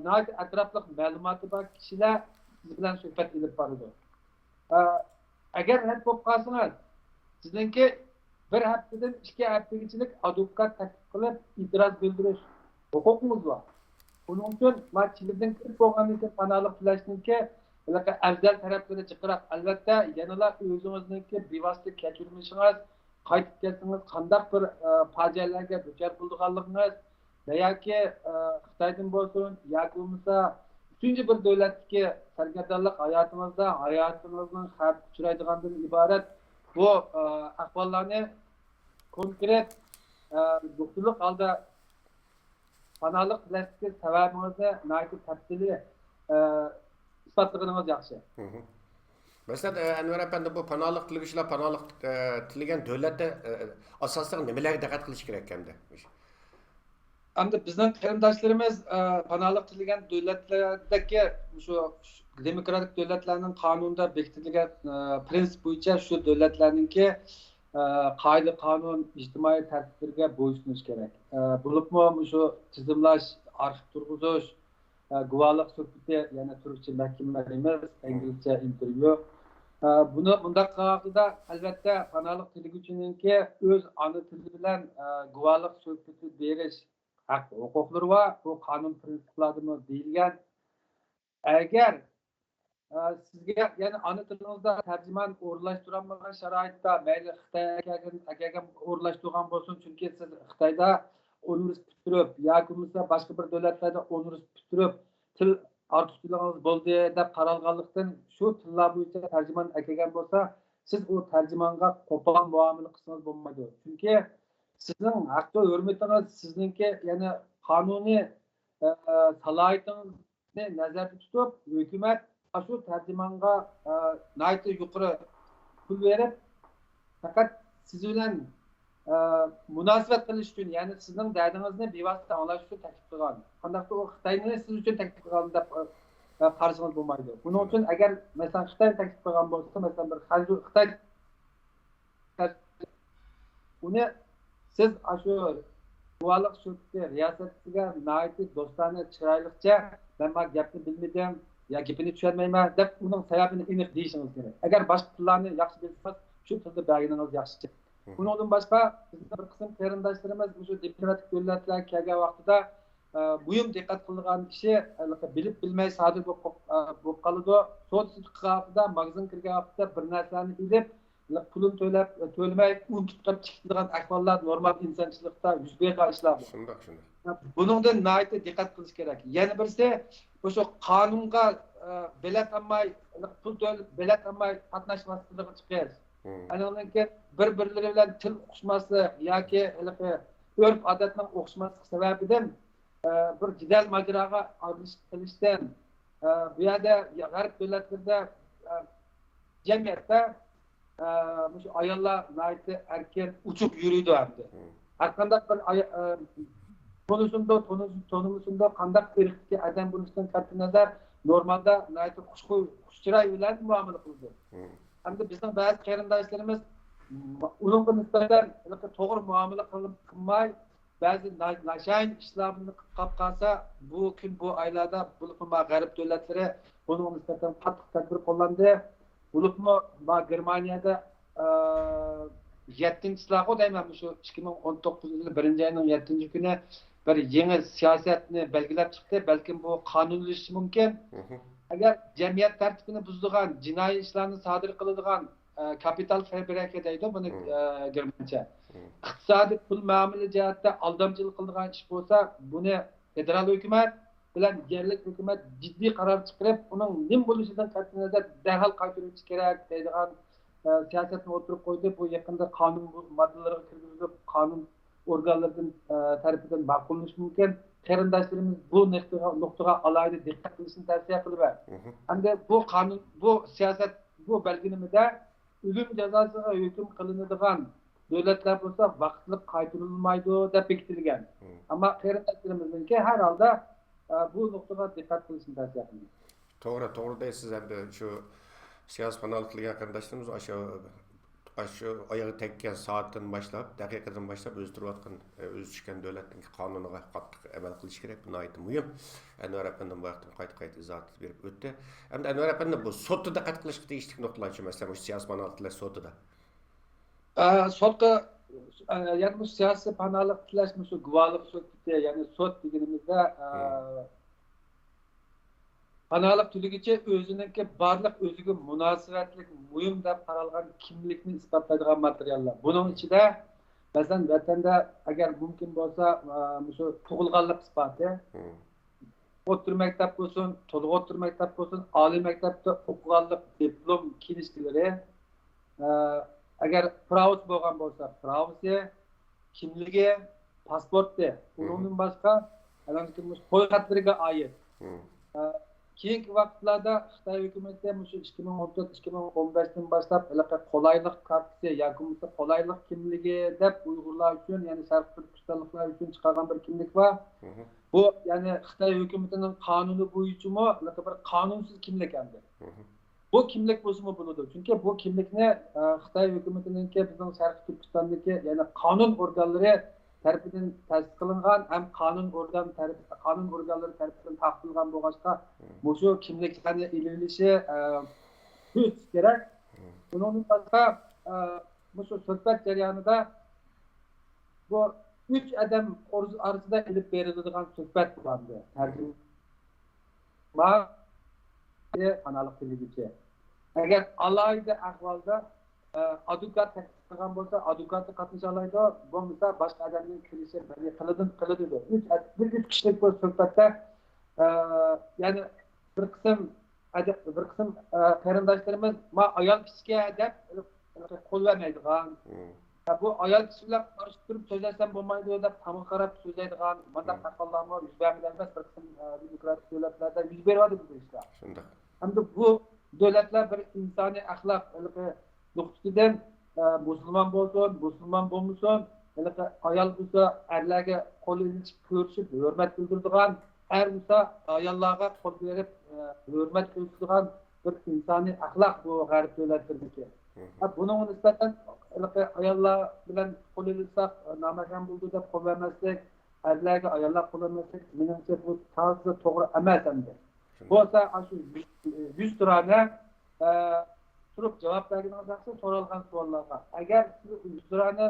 nihoyat atrofli ma'lumoti bor kishilar siz bilan suhbat ilib boradi. Agar rad bo'lib qolsangiz, sizningki bir haftadan 2 haftagacha advokat taklif qilib e'tiroz bildirish huquqingiz bor. Buning uchun masjiddan kirib bo'lgandan keyin panohlik tilashninki afzal taraflari chiqarib, albatta yanada o'zingizniki bevosita kechirmishingiz, qaytib kelsangiz qandaq bir fojialarga duchor bo'lganligingiz yoki Xitoydan bo'lsin yoki bo'lmasa uchinchi bir davlatdagi sargardonlik hayotingizning xavf uchraydigandan iborat bu ahvollarni konkret doktorlik holda panohlik tilashdagi sababingizni nayt tafsili isbotlaganimiz yaxshi. Masalan, Anvar apandi bu panohlik tilaguvchilar panohlik tilagan davlatda asosda nimalarga diqqat qilish kerak endi? Endi bizning qarindoshlarimiz panohlik tilagan davlatlardagi shu demokratik davlatlarning qonunda bekitilgan prinsip bo'yicha shu davlatlarningki qoida qonun ijtimoiy tartiblarga bo'ysunish kerak. Bo'libmi shu tizimlash, arxiv turg'izish, guvohlik suhbati, yana turkcha mahkama emas, inglizcha intervyu. Buni bundaq qilganda albatta panohlik tilaguvchininki o'z ona tili bilan guvohlik suhbati berish haq huquqlari va bu qonun prinsiplaridami deyilgan. Agar sizga yana ana tilingizda tarjimon o'rnashtirolmagan sharoitda mayli Xitoyga o'rnashtirgan bo'lsin, chunki siz Xitoyda universitet bitirib yoki bo'lmasa boshqa bir davlatlarda universitet bitirib til ortiqchiligingiz bo'ldi deb qaralganlikdan shu tillar bo'yicha tarjimon kelgan bo'lsa, siz u tarjimonga qo'pol muomala qilsangiz bo'lmaydi. Chunki sizning haqqi hurmatingiz sizningki yana qonuniy salohiyatingizni nazarda tutib hukumat shu tarjimonga nayt yuqori pul berib faqat siz bilan munosabat qilish uchun, ya'ni sizning dardingizni bevosita anglash uchun taklif qilgan. Qandaqdir u Xitoyni siz uchun taklif qilgan deb qarashingiz bo'lmaydi. Buning uchun agar masalan Xitoy taklif qilgan bo'lsa, masalan bir Xitoy uni siz shu guvohlik suhbati riyosatiga nayt do'stona chiroylicha men bu gapni bilmadim ya gapini tushunmayman deb uning sababini aniq deyishingiz kerak. Agar boshqa tillarni yaxshi bilsangiz, shu tilda berganingiz yaxshi. Bundan boshqa bizning bir qism qarindoshlarimiz shu demokratik davlatlarga kelgan vaqtida buyum diqqat qilgan kishi bilib bilmay sodir bo'lib qoladi. So'z qilganda magazin kirgan vaqtda bir narsani bilib pulini to'lamay unutib qolib chiqadigan ahvollar normal insonchilikda yuz bergan ishlar. Shundoq. Buningdan nayt diqqat qilish kerak. Yana birisi o'sha qonunga bilet olmay, pul to'lab bilet olmay qatnashmasligiga chiqish. Anaqangi bir-birlari bilan til o'qishmaslik yoki urf odatning o'qishmasligi sababidan bir jidal majroga qilishdan bu yerda g'arb davlatlarida jamiyatda shu ayollar nayt erkin uçup yürüydü hamda. Har qanday bir tonusunda qandaq irqdagi adam bo'lishidan qat'iy nazar normalda nayt xushchiroy bilan muomala qildi. Hamda bizning ba'zi qarindoshlarimiz uningga nisbatan to'g'ri muomala qilmay ba'zi nashayn ishlarni qilib qolsa, bu kun bu oylarda bo'libmi g'arb davlatlari bunga nisbatan qattiq tadbir qo'llandi. Bo'libmi Germaniyada 7-chilarga deyman shu 2019 yili 1-oyning 7-kuni bir yangi siyosatni belgilab chiqdi. Balkim bu qonunlashishi mumkin. Agar jamiyat tartibini buzadigan, jinoiy ishlarni sodir qiladigan kapital fabrika deydi buni germancha. Iqtisodiy pul muomala jihatda aldamchilik qiladigan ish bo'lsa, buni federal hukumat bilan yerlik hukumat jiddiy qaror chiqarib, uning nim bo'lishidan qat'iy nazar darhol qaytarish kerak deydigan siyosatni o'tirib qo'ydi. Bu yaqinda qonun moddalariga kirgizilib, qonun organlaridan tarafidan ma'qullanishi mumkin. Qarindoshlarimiz bu nuqtaga alohida diqqat qilishni tavsiya qilaman. Endi bu qonun, bu siyosat, bu belgilamada ölüm cezasına hüküm kılınadigan devletler bo'lsa vaqtliq qaytarilmaydi deb bekitilgan. Ama qarindoshlarimizniki har holda bu nuqtaga diqqat qilishni tavsiya qilaman. To'g'ri deysiz. Endi shu siyosiy panohlik qilgan qarindoshlarimiz shu oyog'i tekkan soatdan boshlab, daqiqadan boshlab o'ztirayotgan, o'zi tushgan davlatning qonuniga qattiq amal qilish kerak. Bu nihoyat muhim. Anvar apandim bu vaqtda qayta izoh berib o'tdi. Endi Anvar apandim bu sotda diqqat qilishga tegishli nuqtalar, masalan, shu siyosiy panohliklar sotida. Sotqa yani bu siyasi panohlik tilash shu guvohlik soti, ya'ni sot deganimizda panohlik tiligicha o'ziniki barliq o'ziga munosabatlik muhim deb qaralgan kimlikni isbotlaydigan materiallar. Buning ichida masalan vatanda agar mumkin bo'lsa shu tug'ilganlik isboti, o'rta maktab bo'lsin, to'liq o'rta maktab bo'lsin, oliy maktabda o'qiganlik diplom kelishtilari, agar pravos bo'lgan bo'lsa, pravosi, kimligi, pasporti, bundan boshqa qo'yxatlariga oid. Keyingi vaqtlarda Xitoy hukumati shu 2014-2015dan boshlab qolaylik kartasi yoki qolaylik kimligi deb Uyg'urlar uchun, ya'ni Sharq Turkistonliklar uchun chiqargan bir kimlik var. Bu ya'ni Xitoy hukumatining qonuni bo'yichami bir qonunsiz kimlik hamdi. Bu kimlik bo'lsa bo'ladi. Chunki bu kimlikni Xitoy hukumatiningki bizning Sharq Turkistondagi ya'ni qonun organlari tarafidan tasdiqlangan ham qonun organlari tarafidan taqdirlangan bo'lg'achqa shu kimliklarni ililishi kerak. Bundan boshqa shu suhbat jarayonida bu 3 adam orasida ilib beriladigan suhbat bo'ladi. Tarjima panohlik tiligicha. Agar alayda ahvolda advokat taklif bo'lsa, advokatni qatnasha oladi. Bo'lmasa boshqa odamning kirishi qiladi. Bir kishilik bu suhbatda ya'ni bir qism qarindoshlarimiz ma ayol kishiga deb qo'l vermaydigan, bu ayol kishi bilan qarshi turib so'zlasam bo'lmaydi deb tamom qarab so'zlaydigan bunday taqollama yuz bermagan emas. Bir qism demokratik davlatlarda yuz beryapti bu ishlar. Shunday. Hamda bu davlatlar bir insoniy axloq nuqtasidan musulmon bo'lsin, musulmon bo'lmasin, ayol bo'lsa erlarga qo'l ilishib ko'rishib hurmat bildiradigan, er bo'lsa ayollarga qo'l berib hurmat ko'rsatadigan bir insoniy axloq bu g'arb davlatlariniki. Buning nisbatan ayollar bilan qo'l ilishsak namagan bo'ldi deb qo'l bermaslik, erlarga ayollar qo'l bermaslik menimcha bu to'g'ri emas endi. Bo'lsa shu 100 turani turib javob berganingizda so'ralgan savollarga agar siz 100 turani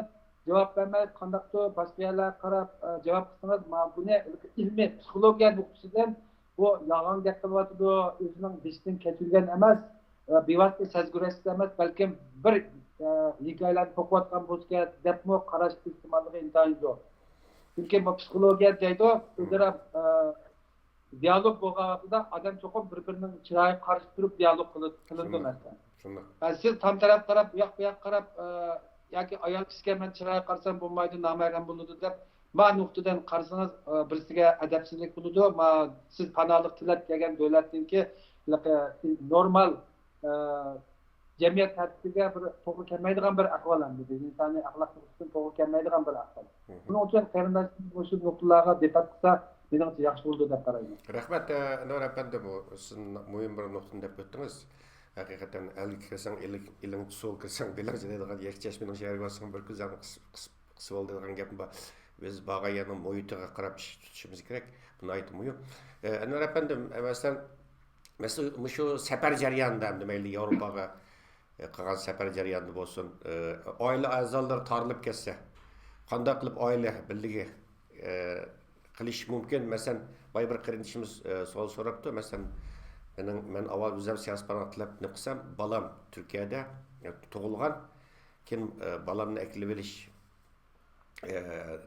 javob bermay qandaqdir boshqa yerlarga qarab javob qilsangiz, buni ilmiy psixologiya nuqtasidan bu yolg'on gap qilyapti, o'zining beshdan kechirgan emas, bevosita sezgurasiz emas, balkim bir hikoyalarni o'qiyotgan bo'lsa debmi qarash ehtimolligi intayin zo'r. Chunki bu psixologiya deydi, o'zaro diyalog bo'lganida odam cho'qib bir-birining chiroyiga qarshi turib diyalog qilindi masalan. Siz tam taraf qarab, bu yoqqa qarab yoki ayol kishiga men chiroyiga qarsam bo'lmaydi, namagan bo'ladi deb ma nuqtadan qarasangiz birisiga adabsizlik bo'ladi. Siz panohlik tilab kelgan davlatningki normal jamiyat tartibiga bir to'g'ri kelmaydigan bir ahvol hamda, insoniy axloq nuqtasidan to'g'ri kelmaydigan bir ahvol. Buning uchun qarindoshlar shu nuqtalarga diqqat qilsa menimcha yaxshi bo'ldi deb qarayman. Rahmat, Anvar apandi, bu siz muhim bir nuqtani deb o'tdingiz. Haqiqatan elga kirsang, iling sol kirsang, bilan deydigan yakchashmaning shariga borsang bir ko'zam qisib oladigan gap bor. Biz bag'ayani muhitiga qarab tutishimiz kerak. Buni aytib muhim. Anvar apandi, masalan, shu safar jarayonida ham mayli Yevropaga qilgan safar jarayonida bo'lsin, oila a'zolari tarilib ketsa, qanday qilib oila birligi qilish mumkin? Masalan, boy bir qarindoshimiz savol so'rabdi. Masalan, men avval o'zim siyosiy panohlik ne qilsam, balam Turkiyada tug'ilgan, keyin balamni aklib olish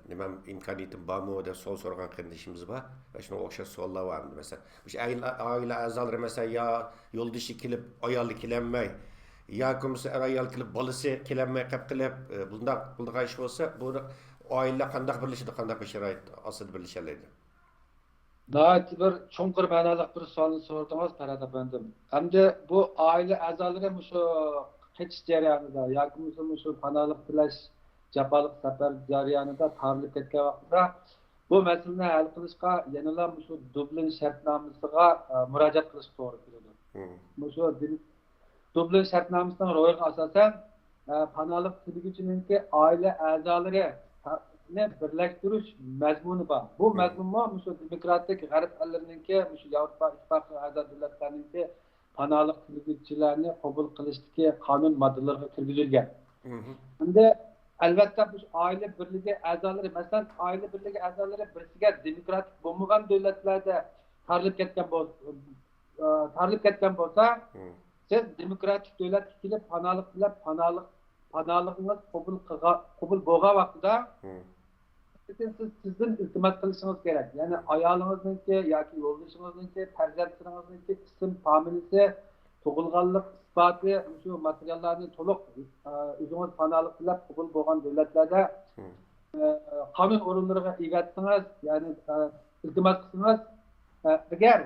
nima imkoniyatim bormi deb savol so'ragan qarindoshimiz bor. Va shunga o'xshash savollar bor. Masalan, o'sha oila a'zolari masalan yo yo'ldoshi kelib ayoli kelanmay, yoki ayol kelib bolasi kelanmay qilib bunday ish bo'lsa, bu oila qanday birlashadi, qanday bir sharoit ostida birlashadi? Nəhayət bir çonqur mənalı bir sualını sordunuz Ferhat efendim. Hem de bu aile a'zolari shu kaçış jarayonida yoki bo'lmasa shu panohlik tilash jafoliq safar jarayonida tarilib ketgan vaqtida bu masalani hal qilishga yanada shu Dublin shartnomasiga murojaat qilish to'g'ri keladi. Shu Dublin shartnomasining ro'yiga asosan panohlik tilaguvchininki oila a'zolari birlashtirish mazmuni bor. Bu mazmun shu demokratik g'arb ellarininki shu Yevropa ittifoqi a'zo davlatlarninki panohlik tilaguvchilarni qabul qilishdagi qonun moddalariga kirgizilgan. Endi albatta bu oila birligi a'zolari, masalan, oila birligi a'zolari birsiga demokratik bo'lmagan davlatlarda tarilib ketgan bo'lsa, siz demokratik davlatga kelib panohlik tilab panohligingiz qabul bo'lgan vaqtida sizdan iltimos qilishingiz kerak. Ya'ni ayolingizniki yoki yo'ldoshingizniki, farzandlaringizniki ism, familiyasi, tug'ilganlik isboti, shu materiallarni to'liq o'zingiz panohlik tilab qabul bo'lgan davlatlarda qonun o'rinlariga egatsangiz, ya'ni iltimos qilsangiz, agar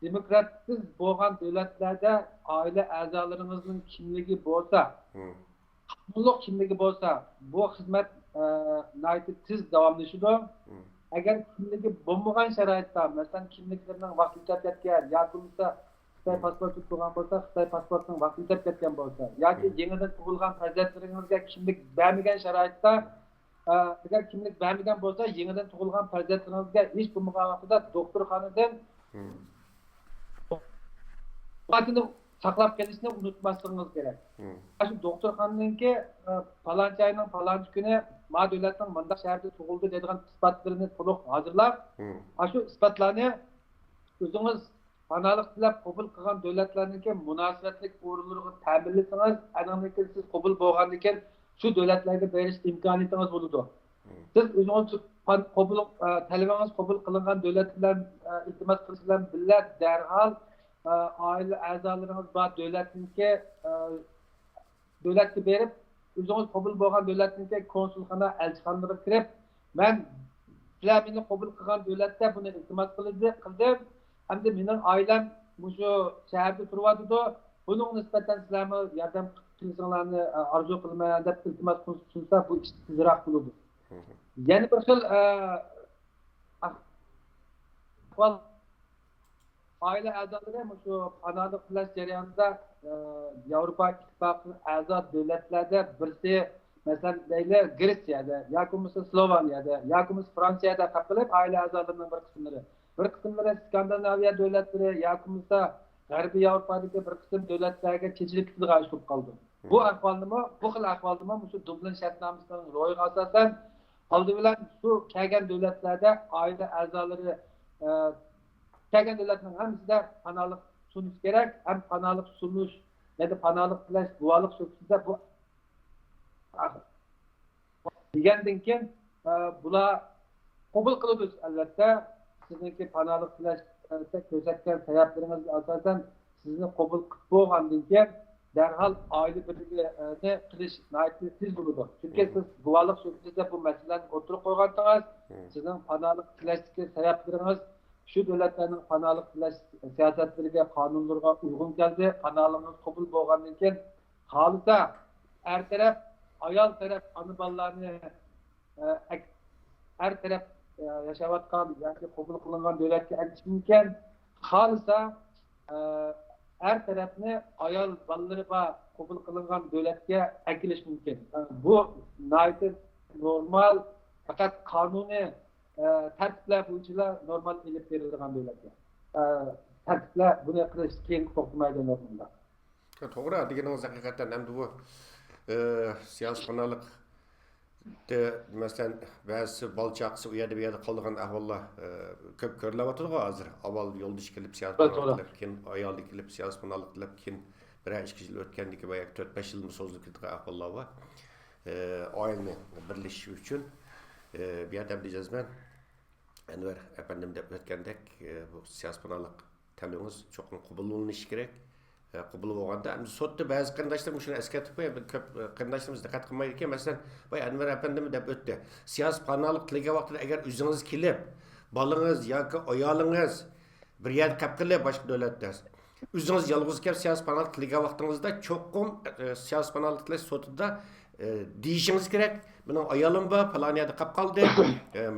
demokratsiz bo'lgan davlatlarda oila a'zolaringizning kimligi bo'lsa, qonunliq kimligi bo'lsa, bu xizmat tez davomlashadi. Agar kimligi bo'lmagan sharoitda, masalan, kimliklarining vaqti o'tib ketgan yoki bo'lsa Xitoy pasporti turgan bo'lsa, Xitoy pasportining vaqti o'tib ketgan bo'lsa, yoki yangidan tug'ilgan farzandlaringizga kimlik bermagan sharoitda, agar kimlik bermagan bo'lsa, yangidan tug'ilgan farzandlaringizga hech bo'lmagan vaqtida doktorxonadan vaqtini saqlab kelishni unutmasligingiz kerak. Shu doktorxonaninki falonchi ayning falonchi kuni ma davlatning mundaq shaharda tug'ildi deydigan isbotlarini to'liq hozirlab, shu isbotlarni o'zingiz panohlik tilab qabul qilgan davlatlarningki munosabatlik o'rinlariga ta'minlasangiz, aniqlikda siz qabul bo'lgandan keyin shu davlatlarga berish imkoniyatingiz bo'ladi. Siz o'zingiz talabangiz qabul qilingan davlatlar iltimos qilish bilan birga darhol oila a'zolaringiz bor davlatga berib, o'zingiz qabul bo'lgan davlatniki konsulxona, elchixonaga kirib, men sizlar meni qabul qilgan davlatda buni iltimos qildim. Hamda mening oilam shu shaharda turyapti. Buning nisbatan sizlarga yordam qilishinglarni orzu qilaman deb iltimos qilsa, bu ish tezroq bo'ladi. Yana bir xil ahvol oila a'zolari shu panohlik tilash jarayonida Yevropa ittifoqining a'zo davlatlarda birsi, masalan, Gretsiyada yoki bo'lmasa Sloveniyada yoki bo'lmasa Fransiyada qilib oila a'zolarining bir qismlari Skandinaviya davlatlari yoki bo'lmasa G'arbiy Yevropadagi bir qism davlatlarga chechilib ketadigan bo'lib qoldi. Bu xil ahvolda shu Dublin shartnomasining ro'yiga asosan oldi bilan shu kelgan davlatlarda oila a'zolari kelgan davlatning hammasida panohlik sunish kerak. Ham panohlik sunish yoki panohlik tilash guvohlik so'zida bu degandan keyin bular qabul qiladi. Albatta sizniki panohlik tilashda ko'rsatgan sabablaringizga asosan sizni qabul qilib bo'lgandan keyin darhol oila birligini qilish tez bo'ladi. Chunki siz guvohlik so'zida bu masalani o'tirib qo'yganingiz, sizning panohlik tilashdagi sabablaringiz shu davlatlarning panohlik tilash siyosatlariga, qonunlariga uyg'un keldi. Panohligingiz qabul bo'lgandan keyin xohlasa er taraf, ayol taraf ona bolalarni er taraf yashayotgan yoki qabul qilingan davlatga aytish mumkin. Xohlasa er tarafni ayol bolalari va qabul qilingan davlatga akilish mumkin. Bu normal, faqat qonuniy tartiblar bo'yicha normal ilib berilgan davlatga. Tartiblar buni qilish keyin to'xtamaydi normalda. To'g'ri, deganingiz haqiqatan ham bu siyosiy panohlik masalan ba'zi bolchaqsi u yerda bu yerda qolgan ahvollar ko'p ko'rilyapti hozir. Avval yo'ldosh kelib siyosiy panohlik, keyin ayollik kelib siyosiy panohlik tilab, keyin 1-2 yil o'tgandiki va 4-5 yil so'zilib ketgan ahvollar bor. Oilani birlashish uchun bu yerda deyapman Anvar efendim deb o'tgandek bu siyosiy panohlik talabingiz cho'qim qabul qilinishi kerak. Qabul bo'lganda endi sotda ba'zi qarindoshlar shuni eslatib qo'yadi. Ko'p qarindoshlarimiz diqqat qilmaydi ekan. Masalan, voy Anvar efendim deb o'tdi. Siyosiy panohlik tilagan vaqtida agar o'zingiz kelib, bolangiz yoki ayolingiz bir yer qilib boshqa davlatda O'zingiz yolg'iz kelib siyosiy panelga tilgan vaqtingizda cho'qim siyosiy panelga tilash sotida deyishingiz kerak. Mening ayolim bor, falon yerda qolib qoldi.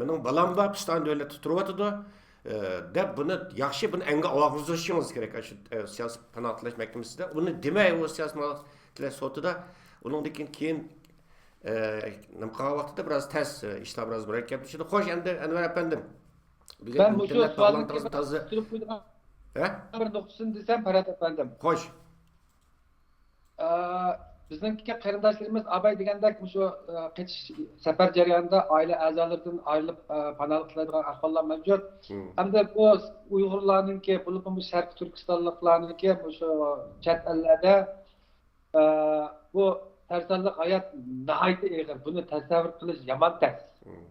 Mening balam bor, Piston davlatda turyotidi. Deb buni yaxshi buni anga og'izlashingiz kerak. Shu siyosiy panelga tilash mahkamasida buni demay u siyosiy panelga tilash sotida uningdan keyin nima qilgan vaqtida biroz tez ishlar biroz murakkab tushdi. Xo'sh, endi Anvar apandim. Ben bu sualni toza bir nuqtasini desam, Farhat apandim. Xo'sh. Bizningki qarindoshlarimiz abay degandek shu qetish safar jarayonida oila a'zolaridan ayrilib panal qiladigan ahvollar mavjud. Hamda bu Uyg'urlarningki, bu Sharq Turkistonliklarningki shu chet ellarda bu tarsanliq hayot nihoyatda og'ir. Buni tasavvur qilish yomon tez.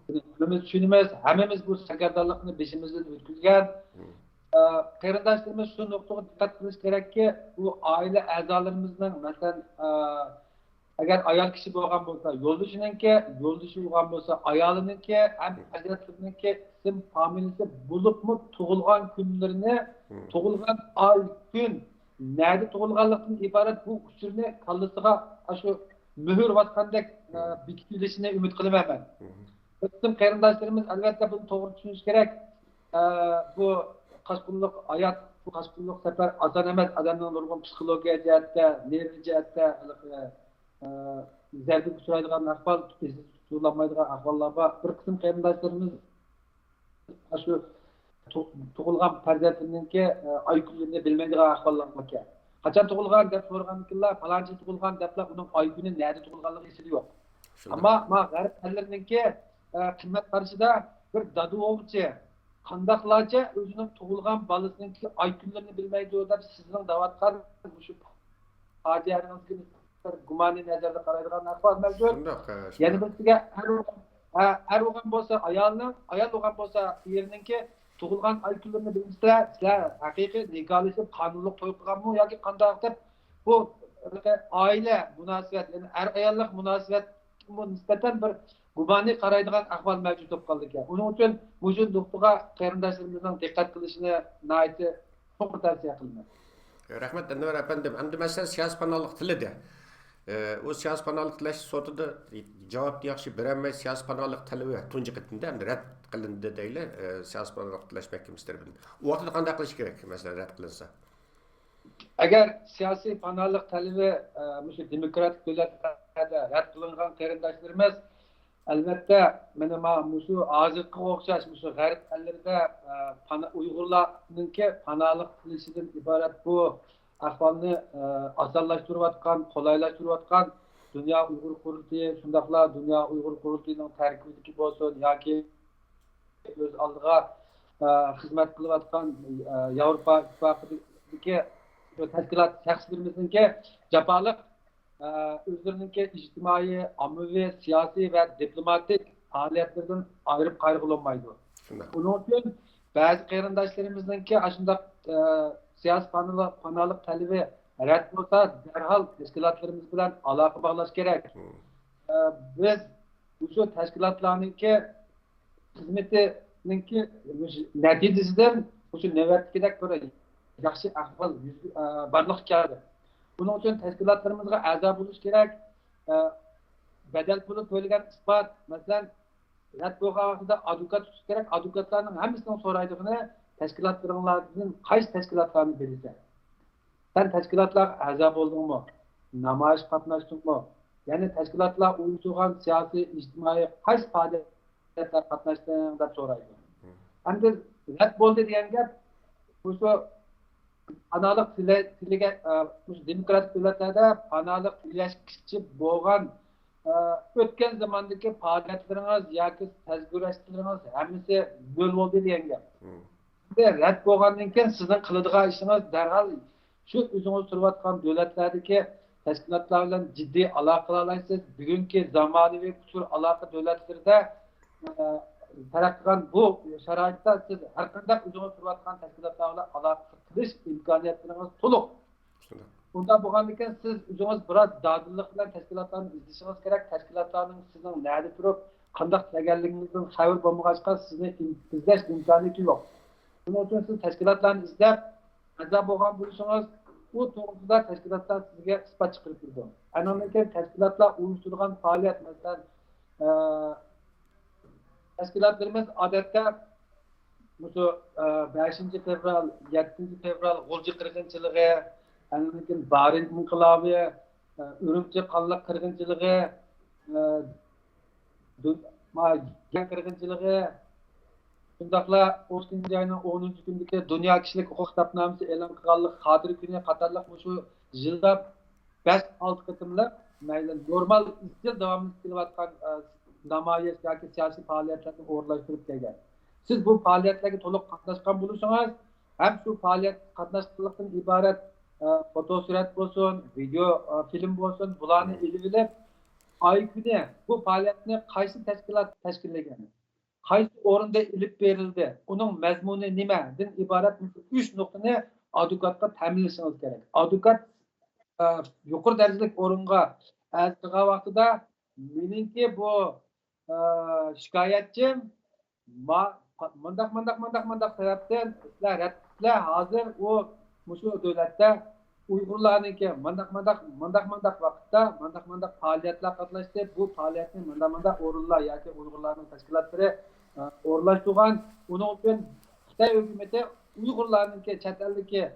Biz tushunamiz, hammamiz bu sakardarlikni beshimizdan o'tkazgan. Qarindoshlarimiz shu nuqtaga diqqat qilish kerakki, bu oila a'zolarimizning masalan agar ayol kishi bo'lgan bo'lsa, yo'ldoshininki bo'lgan bo'lsa, ayoliniki, ham farzandlarininki ism familiyasi bo'libmi tug'ilgan kunlarini, tug'ilgan oy, kun, nerede tug'ilganlikdan iborat bu uchurni kallasiga shu muhr vatqandek bekitilishini umid qilaman. Bizim qarindoshlarimiz albatta buni to'g'ri tushunish kerak. Bu qashqunliq hayot, bu qashqunliq safar oson emas. Odamning nurg'un psixologiya jihatda, nerv jihatda zarba uchraydigan ahvol, tutilolmaydigan ahvollar bor. Bir qism qarindoshlarimiz shu tug'ilgan farzandiningki oy kunini bilmaydigan ahvollar bor. Qachon tug'ilgan deb so'raganlar, falonchi tug'ilgan deblar, uning oy kuni nerede tug'ilganligi esida yo'q. Ammo g'arb ellarninki qimmat qarashida bir dadu o'g'chi qandaqlarcha o'zining tug'ilgan bolasiningki oy kunlarini bilmaydi deb sizning davatgan shu fajianingizga gumoniy nazarda qaraydigan ahvol mavjud. Ya'ni bizga har o'g'an bo'lsa ayol o'g'an bo'lsa erininki tug'ilgan oy kunlarini bilsa, sizlar haqiqiy nikohlashib qonunli to'y qilganmi yoki qanday deb bu oila munosabat, ya'ni er ayollik munosabat nisbatan bir gumoniy qaraydigan ahvol mavjud bo'lib qoldi ekan. Uning uchun bu nuqtaga qarindoshlarimizning diqqat qilishini nihoyatda to'g'ri tavsiya qilaman. Rahmat Anvar apandim. Endi masalan siyosiy panellik tilida o siyosiy panellik tilash sotida javobni yaxshi berolmay siyosiy panellik tilibi tunji qitimda endi rad qilindi deylar siyosiy panellik tilash mahkamasi tarafidan. U vaqtda qanday qilish kerak masalan rad qilinsa? Agar siyosiy panellik talibi shu demokratik davlatlarda rad qilingan qarindoshlarimiz albatta mana shu hozirgi o'xshash shu g'arb ellarida Uyg'urlarningki panallik qilishidan iborat bu ahvolni osonlashtirayotgan, qulaylashtirayotgan Dunyo Uyg'ur qurultiyi, shundaqla Dunyo Uyg'ur qurultiyining tarkibidagi bo'lsin yoki o'z oldiga xizmat qilayotgan Yevropa ittifoqidagi tashkilot shaxslarimizningki jafoliq o'zlarininki ijtimoiy, ommaviy, siyosiy va diplomatik faoliyatlardan ayirib qayg'ulanmaydi. Buning uchun ba'zi qarindoshlarimizninki shunday siyosiy panellik talibi rad bo'lsa, darhol tashkilotlarimiz bilan aloqa bog'lash kerak. Biz shu tashkilotlarninki xizmatininki natijasidan shu navbatdagidek bir yaxshi ahvol barliq keldi. Bunun için teşkilatlarımızga a'zo bo'lish kerak. Bedel puli to'lagan isbot, masalan, rad bo'lgan vaqtida advokat tutish kerak. Advokatlarning hammasining so'raydigini tashkilotlaringlardan qaysi tashkilotlarni bilsa. Sen tashkilotlarga a'zo bo'ldingmi? Namoyish qatnashdingmi? Ya'ni tashkilotlar uyushtirgan siyosiy, ijtimoiy qaysi faoliyatlar qatnashding deb so'raydi. Endi rad bo'ldi degan gap bu panallik tiliga demokratik davlatlarda panallik tilashkichi bo'lgan o'tgan zamondagi faoliyatlaringiz yoki tajribalaringiz hammasi yo'l bo'ldi degan gap. Rad bo'lgandan keyin sizning qiladigan ishingiz darhol shu o'zingiz turayotgan davlatlardagi tashkilotlar bilan jiddiy aloqa qilaysiz. Bugungi zamonaviy kuchli aloqa davlatlarida taraqqiyot bu sharoitda siz har qanday o'zingiz turayotgan tashkilotlar bilan aloqa qilish imkoniyatlaringiz to'liq. Bunda bo'lgandan keyin siz o'zingiz biroz dadillik bilan tashkilotlarni izlashingiz kerak. Tashkilotlarning sizning nerede turib, qanday qilganligingizdan xabar bo'lmag'achqa sizni izlash imkoniyati yo'q. Buning uchun siz tashkilotlarni izlab, a'zo bo'lgan bo'lsangiz, u to'g'risida tashkilotlar sizga isbot chiqarib berdi. Andan keyin tashkilotlar uyushtirgan faoliyat, masalan, tashkilotlarimiz odatda Musu 5 fevral, 7 fevral G'ulji qirg'inchiligi, andan keyin Barin inqilobi, Urumchi qonliq qirg'inchiligi, qirg'inchiligi, shundaqla 30 ayning 10-kundagi Dunyo kishilik huquq kitobnomasi e'lon qilganlik Xotir kuni qatorliq shu yilda 5-6 qitimliq mayli normal izchil davom etayotgan namoyish yoki siyosiy faoliyatlarni o'rlashtirib kelgan. Siz bu faoliyatlarga to'liq qatnashgan bo'lsangiz, ham shu faoliyat qatnashchilikdan iborat fotosurat bo'lsin, video film bo'lsin, bularni ilib olib, oy kuni bu faoliyatni qaysi tashkilot tashkillagan, qaysi o'rinda ilib berildi, uning mazmuni nimadan iborat 3 nuqtani advokatga ta'minlashingiz kerak. Advokat yuqori darajali o'ringa chiqqan vaqtida meningki bu shikoyatchim mındaq sebepten sizler hazır o muşu devlette Uygurlarınki mındaq vakitte mındaq faaliyetler katlaştı. Bu faaliyetin mındaq orullar yani Uygurların teşkilatları orlaştırgan. Onun için Xitay hükümeti Uygurlarınki çeteldeki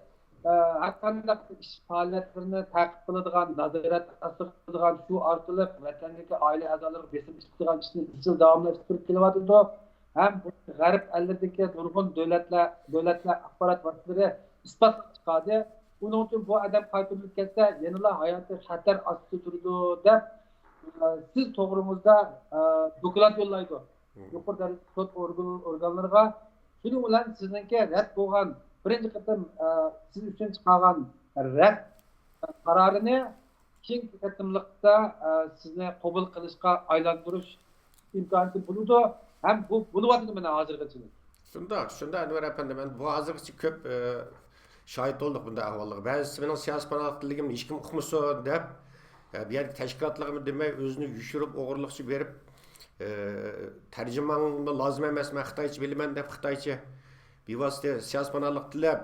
hakkında iş faaliyetlerini takip kıladigan, nazaret asıqlıgan şu arkalık vatandaki aile azaları besim istiqan işini izchil davomlashtirib kelyapti. Hem g'arb ellardagi nurg'un davlatlar axborot vositalari isbot chiqadi. Buning uchun bu odam qaytarilib ketsa, yanada hayoti xatar ostida turadi deb siz to'g'rimizda doklad yo'llaydi. Yuqori darajali sud organlariga shuning bilan sizningki rad bo'lgan birinchi qatam siz uchun chiqargan rad qarorini keyingi qatimliqda sizni qabul qilishga aylantirish imkoni bo'ladi. Hem bu bo'lyapti mana hozirgacha. Shunda Anvar efendi, men bu hozirgacha ko'p shohid bo'ldik bunday ahvollarga. Ba'zisi mening siyosiy panohligimni hech kim uqmasin deb, bu yerga tashkilotlarga demay o'zini yushirib, o'g'irliqchi berib, tarjimonga lozim emas, men Xitoycha bilaman deb Xitoycha bevosita siyosiy panohlik tilab,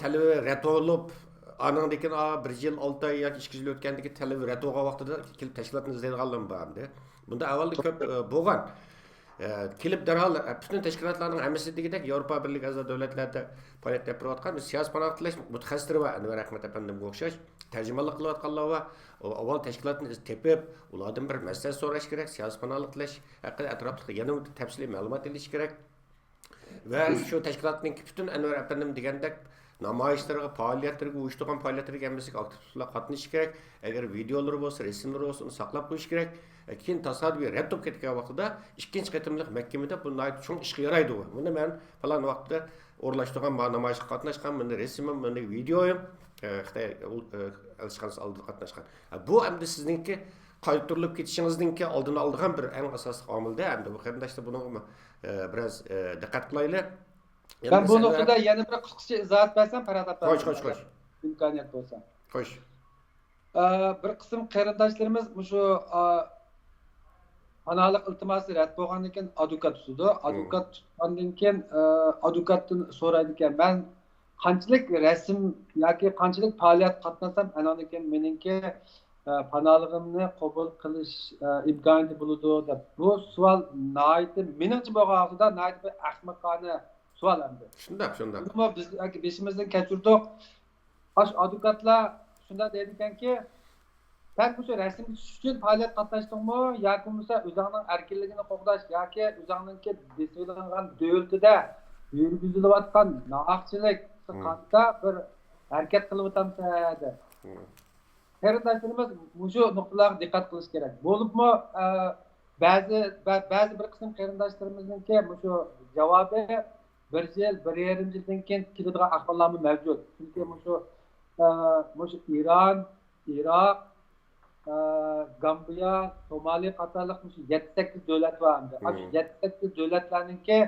talabi rad bo'lib, andan keyin 1 yil 6 oy yoki 2 yil o'tgandan keyin talabi rad bo'lgan vaqtida kelib tashkilotni izlaydiganlar bordi. Bunda avvalda ko'p bo'lgan. Kelib darhol bütün teşkilatlarning hammasi degidek Yevropa Birligi a'zo davlatlarda faoliyat olib turayotgan siyosiy panoh tilash mutaxassislari va Anvar Ahmad efendimga o'xshash tarjimonlik qilayotganlar va avval tashkilotni tepib, ulardan bir maslahat so'rash kerak, siyosiy panohlik tilash haqida atrofli yana tafsiliy ma'lumot olish kerak. Va shu tashkilotning bütün Anvar efendim degandek namoyishlarga, faoliyatlarga, uyushtirgan faoliyatlarga hammasiga aktiv qatnashish kerak. Agar videolar bo'lsa, rasmlar bo'lsa, uni saqlab qo'yish kerak. Keyin tasodifiy rad bo'lib ketgan vaqtida ikkinchi qatimliq mahkamada bunday cho'ng ishga yaraydi. Buni men falan vaqtda o'rlashtirgan namoyishga qatnashgan, menda rasmim, menda videoyim Xitoy elchixonasi oldida qatnashgan. Bu endi sizningki qaytarilib ketishingizningki oldini oladigan bir eng asosiy omilda. Endi bu qarindoshlar buni biraz diqqat qilaylik. Ben bu noktada yana bir qisqacha izohat bersam, Farhod aka. Qo'sh. İmkoniyat bo'lsa. Qo'sh. Bir qism qarindoshlarimiz shu panohlik iltimosi rad bo'lgandan keyin advokat tutdi. Advokat tutgandan keyin advokatdan so'raydi ekan, men qanchalik rasm yoki qanchalik faoliyat qatnasam, andan keyin meningki panohligimni qabul qilish imkoniyati bo'ladi deb. Bu savol nihoyatda meningcha bo'lgan vaqtida nihoyat bir ahmoqona savol endi. Shunday. Ammo biz beshimizdan kechirdik. Baş advokatlar shunda deydi ekanki, sen bu rasm tuzish uchun faoliyat qatnashdingmi yoki bo'lmasa o'zingning erkinligini qo'g'dash yoki o'zingninki desaylangan davlatida yurgizilayotgan nohaqchilik qatda bir harakat qilib o'tamsan dedi. Qarindoshlarimiz shu nuqtalarga diqqat qilish kerak. Bo'libmi ba'zi bir qism qarindoshlarimizninki shu javobi 1 yil, 1,5 yildan keyin keladigan ahvollar mavjud. Chunki shu Iran, Iroq, Gambiya, Somali qatorliq 7-8 davlat bor endi. Shu 7-8 davlatlarningki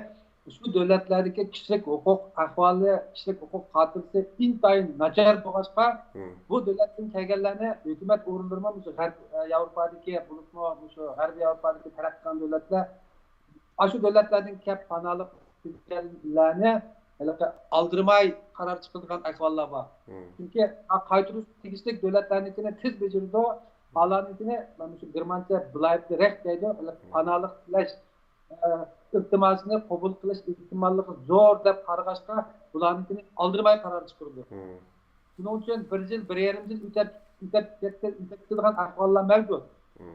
shu davlatlardagi kishilik huquq ahvoli, kishilik huquq xotirasi intayin nachar bo'lg'achqa, bu davlatdan kelganlarni hukumat o'rindirma shu G'arb Yevropadagi, bo'libmi shu G'arb Yevropadagi taraqqiyot davlatlar shu davlatlardan kelib panohlik kelganlarni aldırmay karar çıkılgan ahvallar var. Çünkü kaytırış tegişlik devletlerininkine tez becirdi o. Alanınkine, ben şu Germanca blayıp direkt deydi, panalık slash iltimasını kabul kılış ihtimallığı zor dep qarğaşqa bularninkini aldırmay karar çıkırdı. Bunun için bir yıl, bir yarım yıl ütettiğinden ahvallar mevcut.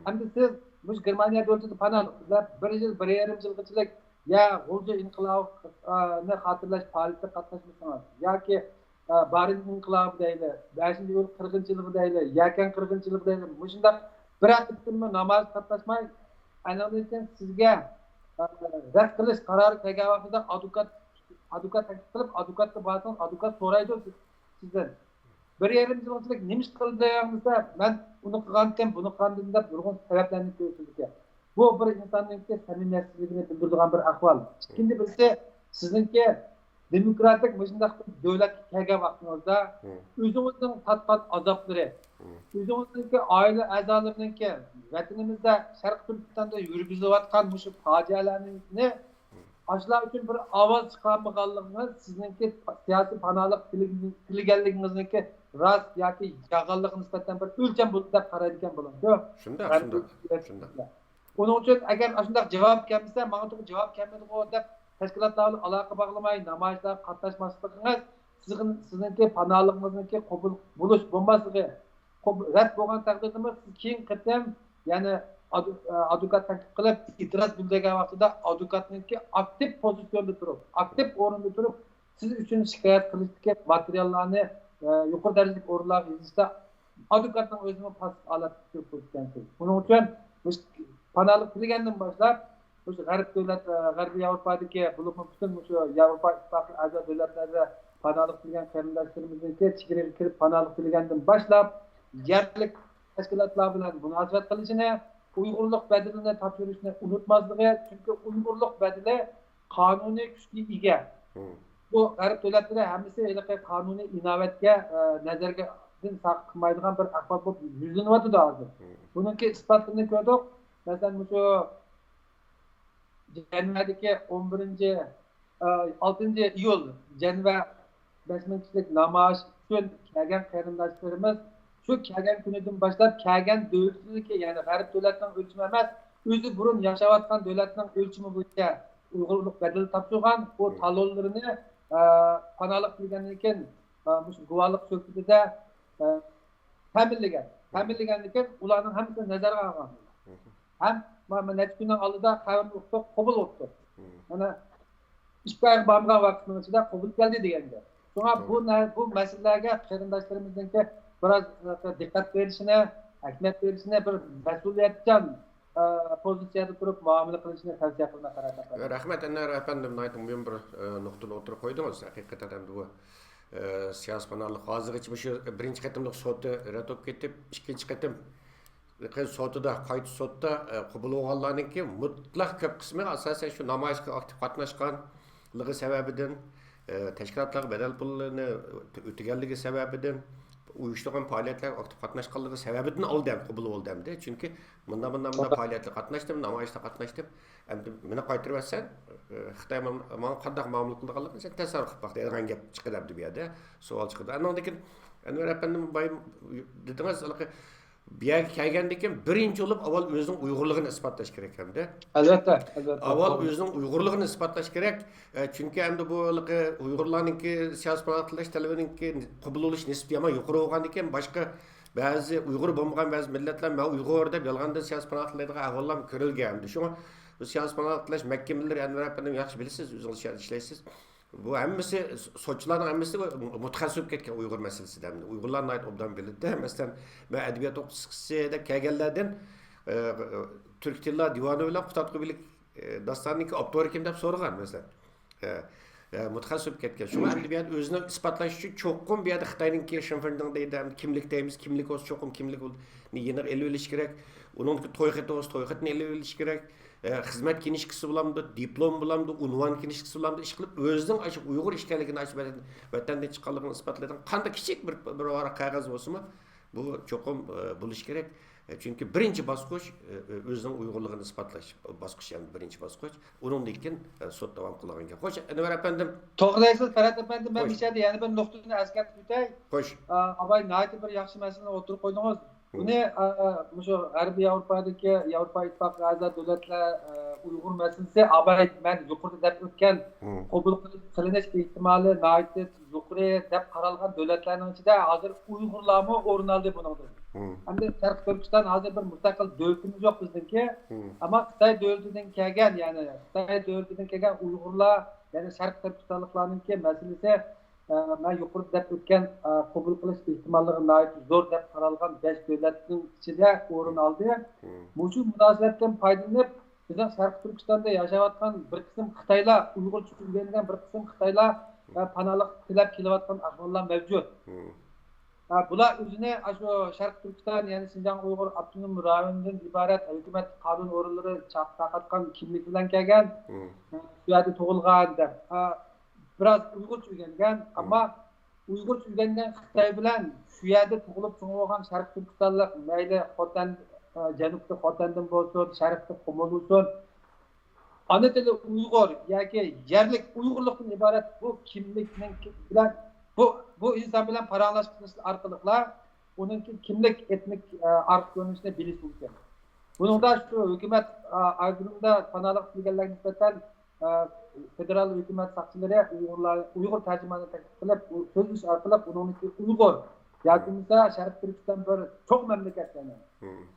Hem de siz bu Germaniya devleti panalık, bir yıl, bir yarım yıl geçilik ya Gulcu inkılabını hatırlaş, faaliyette katlaşmışsınız. Ya ki Barin inkılabı değil, 5. yıl 40. yılı değil, Yaken 40. yılı değil. Bu şimdi bir attıktın mı namaz katlaşmayın. Aynı için sizge rədd qilish qarori kelgan vaqtida advokat taklif qilib, advokatga borsangiz, advokat so'raydi sizdan. Bir yarim yilchilik nima ish qildingizda, men uni qilgan ekan, buni qilgandim deb nurg'un sabablarni ko'rsatdik. Bu bir insonning samimiyatsizligini bildiradigan bir ahvol. Ikkinchi birisi sizningki demokratik mujindaq davlatga kelgan vaqtingizda o'zingizning tatgan azoblari, o'zingizningki oila a'zolariningki vatanimizda Sharq Turkistonda yurgizilayotgan shu fojialarni ashlar uchun bir ovoz chiqarmaganligingiz sizningki siyosiy panolik tilaganligingizniki rost yoki yolg'onlikqa nisbatan bir o'lcham bo'lib deb qaraydigan bo'ladi. Shunday. Onun için eğer aslında cevap gelmişse, bana to'g'ri javob kelmadi deb tashkilotlar bilan aloqa bog'lamay, namoyishlar qatnashmasligingiz sizningki panolig'ingizniki qabul bo'lish bo'lmasligi, rad bo'lgan taqdirda siz keyin qatam, ya'ni advokat taklif qilib itiroz bildirgan vaqtida advokatningki aktiv pozitsiyonda turib, aktiv o'rinda turib, siz uchun shikoyat qilishdagi materiallarni yuqori darajali o'rinlarga yozishda advokatning o'zini pas olib turib turgansiz. Buning uchun panolik tilagandan boshlab o'sha g'arbiy Yevropadagi bo'lib butun o'sha Yevropa ittifoqi a'zo davlatlarida panolik tilagan qarindoshlarimizga chegaraga kirib panolik tilagandan boshlab yerlik tashkilotlar bilan munosabat qilishini, uyg'urlik badalini topshirishni unutmasligi, chunki uyg'urlik badali qonuniy kuchga ega. Bu g'arb davlatlari hammasi qonuniy inovatga nazarga saqit qilmaydigan bir ahvol bo'lib yuzlanyapti hozir. Buningki isbotini ko'rdik. Mesela şu Ceneva'daki 6. iyul Ceneva 5.000 kişilik namoyish uchun kelgan qarindoshlarimiz shu kelgan kunidan boshlab kelgan davlatniki, ya'ni g'arb davlatining o'lchami emas, o'zi burun yashayotgan davlatning o'lchami bo'yicha uyg'urlik badal topshirgan bu talonlarini panolik qilgandan keyin shu guvohlik suhbatida ta'minlagan ekan, ularning hammasini nazarga olgan. Hem neçə gündən aldıda xəbər oldu, qəbul oldu. Yəni işbay bağımlı vaxtının içində qəbul gəldi deyəndə. Sonra bu məsələlərə qarindaşlarımızınki biraz diqqət verişinə, əhəmiyyət verişinə, bir məsuliyyətçan pozisiyada turub müamilə qilishini tavsiyə qilmoq qaror. Rahmat, Anvar efendim, aytdım men bir nuqtani o'tirib qo'ydingiz. Haqiqatan bu siyosiy panolik hozirgacha shu birinchi qatimliq sotda rad bo'lib ketib, ikkinchi qatim sotda qayta sotda qabul bo'lganlarningki mutlaq ko'p qismi asosan shu namoyishga aktiv qatnashganligi sababidan, tashkilotlarga badal pulini o'taganligi sababidan, uyushtirgan faoliyatlarga aktiv qatnashganligi sababidan oldam qabul bo'ldimda. Chunki bundan faoliyatlarda qatnashdim, namoyishda qatnashdim. Endi meni qaytarib etsan, Xitoy menga qanday muomala qilganligini sen tasavvur qilib baq degan gap chiqadi bu yerda. Savol chiqadi. Andan keyin Anvar apandim dedingiz, bir yerga kelgandan keyin birinchi bo'lib avval o'zining uyg'urligini isbotlash kerak ekan-da. Albatta. Avval o'zining uyg'urligini isbotlash kerak. Chunki endi bu uyg'urlarningki siyosiy panohlash talabininki qabul bo'lish nisbati ham yuqori bo'lgandan keyin boshqa ba'zi uyg'ur bo'lmagan ba'zi millatlar men uyg'ur deb yolg'onda siyosiy panohlaydigan ahvollar ko'rilgan. Shunga bu siyosiy panohlash mahkamalar Anvar apanning yaxshi bilasiz, o'zingiz ishlaysiz. Bu hammasi so'chlarning hammasi mutaxassis bo'lib ketgan Uyg'ur masalasida. Uyg'urlarni aytib obdan biladi. Masalan, men adabiyot o'qituvchisi deb kelganlardan Turk tillar divoni bilan Qutatqubilik dostonniki optor kim deb so'ragan masalan. Mutaxassis bo'lib ketgan. Shunga endi bu yerda o'zini isbotlash uchun cho'qim bu yerda Xitoyningki Shinfending deydi, kimlik deymiz, kimlik o'z cho'qim kimlik yana elib olish kerak. Uningki to'yxati o'z to'yxatini elib olish kerak. Xizmat kinishkisi bulamdı, diplom bulamdı, unvan kinishkisi bulamdı, ish qilib o'zining aşıp Uyg'ur ishkanligini açıp vatandan chiqqanligini isbotlagan qanday kichik bir varaq qog'oz bo'lsa-mu, bu cho'qim bo'lish kerak. Çünkü birinchi bosqich o'zining Uyg'urligini isbotlash bosqichi ham birinchi bosqich. Undan keyin sud davom qilgan ekan. Xo'sh, Anvar apandim. To'g'rilaysiz, Farhod apandim. Men Xo'sh. mishada yana bir nuqtani eskartib o'tay. Xo'sh. Abay nayt bir yaxshi masalani o'tirib qo'ydingiz. Buni shu G'arbiy Yevropadagi Yevropa Ittifoqiga a'zo davlatlar Uyg'ur masalasi abay men yuqorida deb o'tgan qabul qilinish ehtimoli nayt yuqori deb qaralgan davlatlarning ichida hozir Uyg'urlarmi o'rin oldi buningda. Hamda Sharq Turkiston hozir bir mustaqil davlatimiz yo'q bizniki. Ammo Xitoy davlatidan kelgan, ya'ni Xitoy davlatidan kelgan Uyg'urlar, ya'ni Sharq Turkistonliklarningki masalasi men yuqorida deb o'tgan qabul qilish ehtimolligi nihoyat zo'r deb qaralgan 5 davlatning ichida o'rin oldi. Shu munosabatdan foydalanib bizning Sharq Turkistonda yashayotgan bir qism Xitoylar, Uyg'urcha o'rgangan bir qism Xitoylar panohlik tilab kelayotgan ahvollar mavjud. Bular o'zini shu Sharq Turkiston, ya'ni Xinjiang Uyg'ur avtonom rayonidan iborat hukumat qonun o'rinlari tarqatgan kimlik bilan kelgan, shu yerda tug'ilgan deb biraz Uyg'urcha o'rgangan, ammo Uyg'urcha o'rgangan Xitoy bilan shu yerda tug'ilib cho'ng'igan Sharq Turkistonlik mayli Xotan, janubda Xotandan bo'lsin, sharqda Qum bo'lsin, ana tili Uyg'ur yoki yerlik Uyg'urlikdan iborat bu kimlikning bilan bu inson bilan paranglashib orqaliqlar uningki kimlik etnik arq ko'rinishini bilish mumkin. Buningda shu hukumat agrumda panohlik qilganlarga nisbatan federal hukumat soqchilari Uyg'ur tarjimonini taklif qilib, so'zlash orqali uningki Uyg'ur yoki Sharq Turkiston bir cho'q mamlakat yani.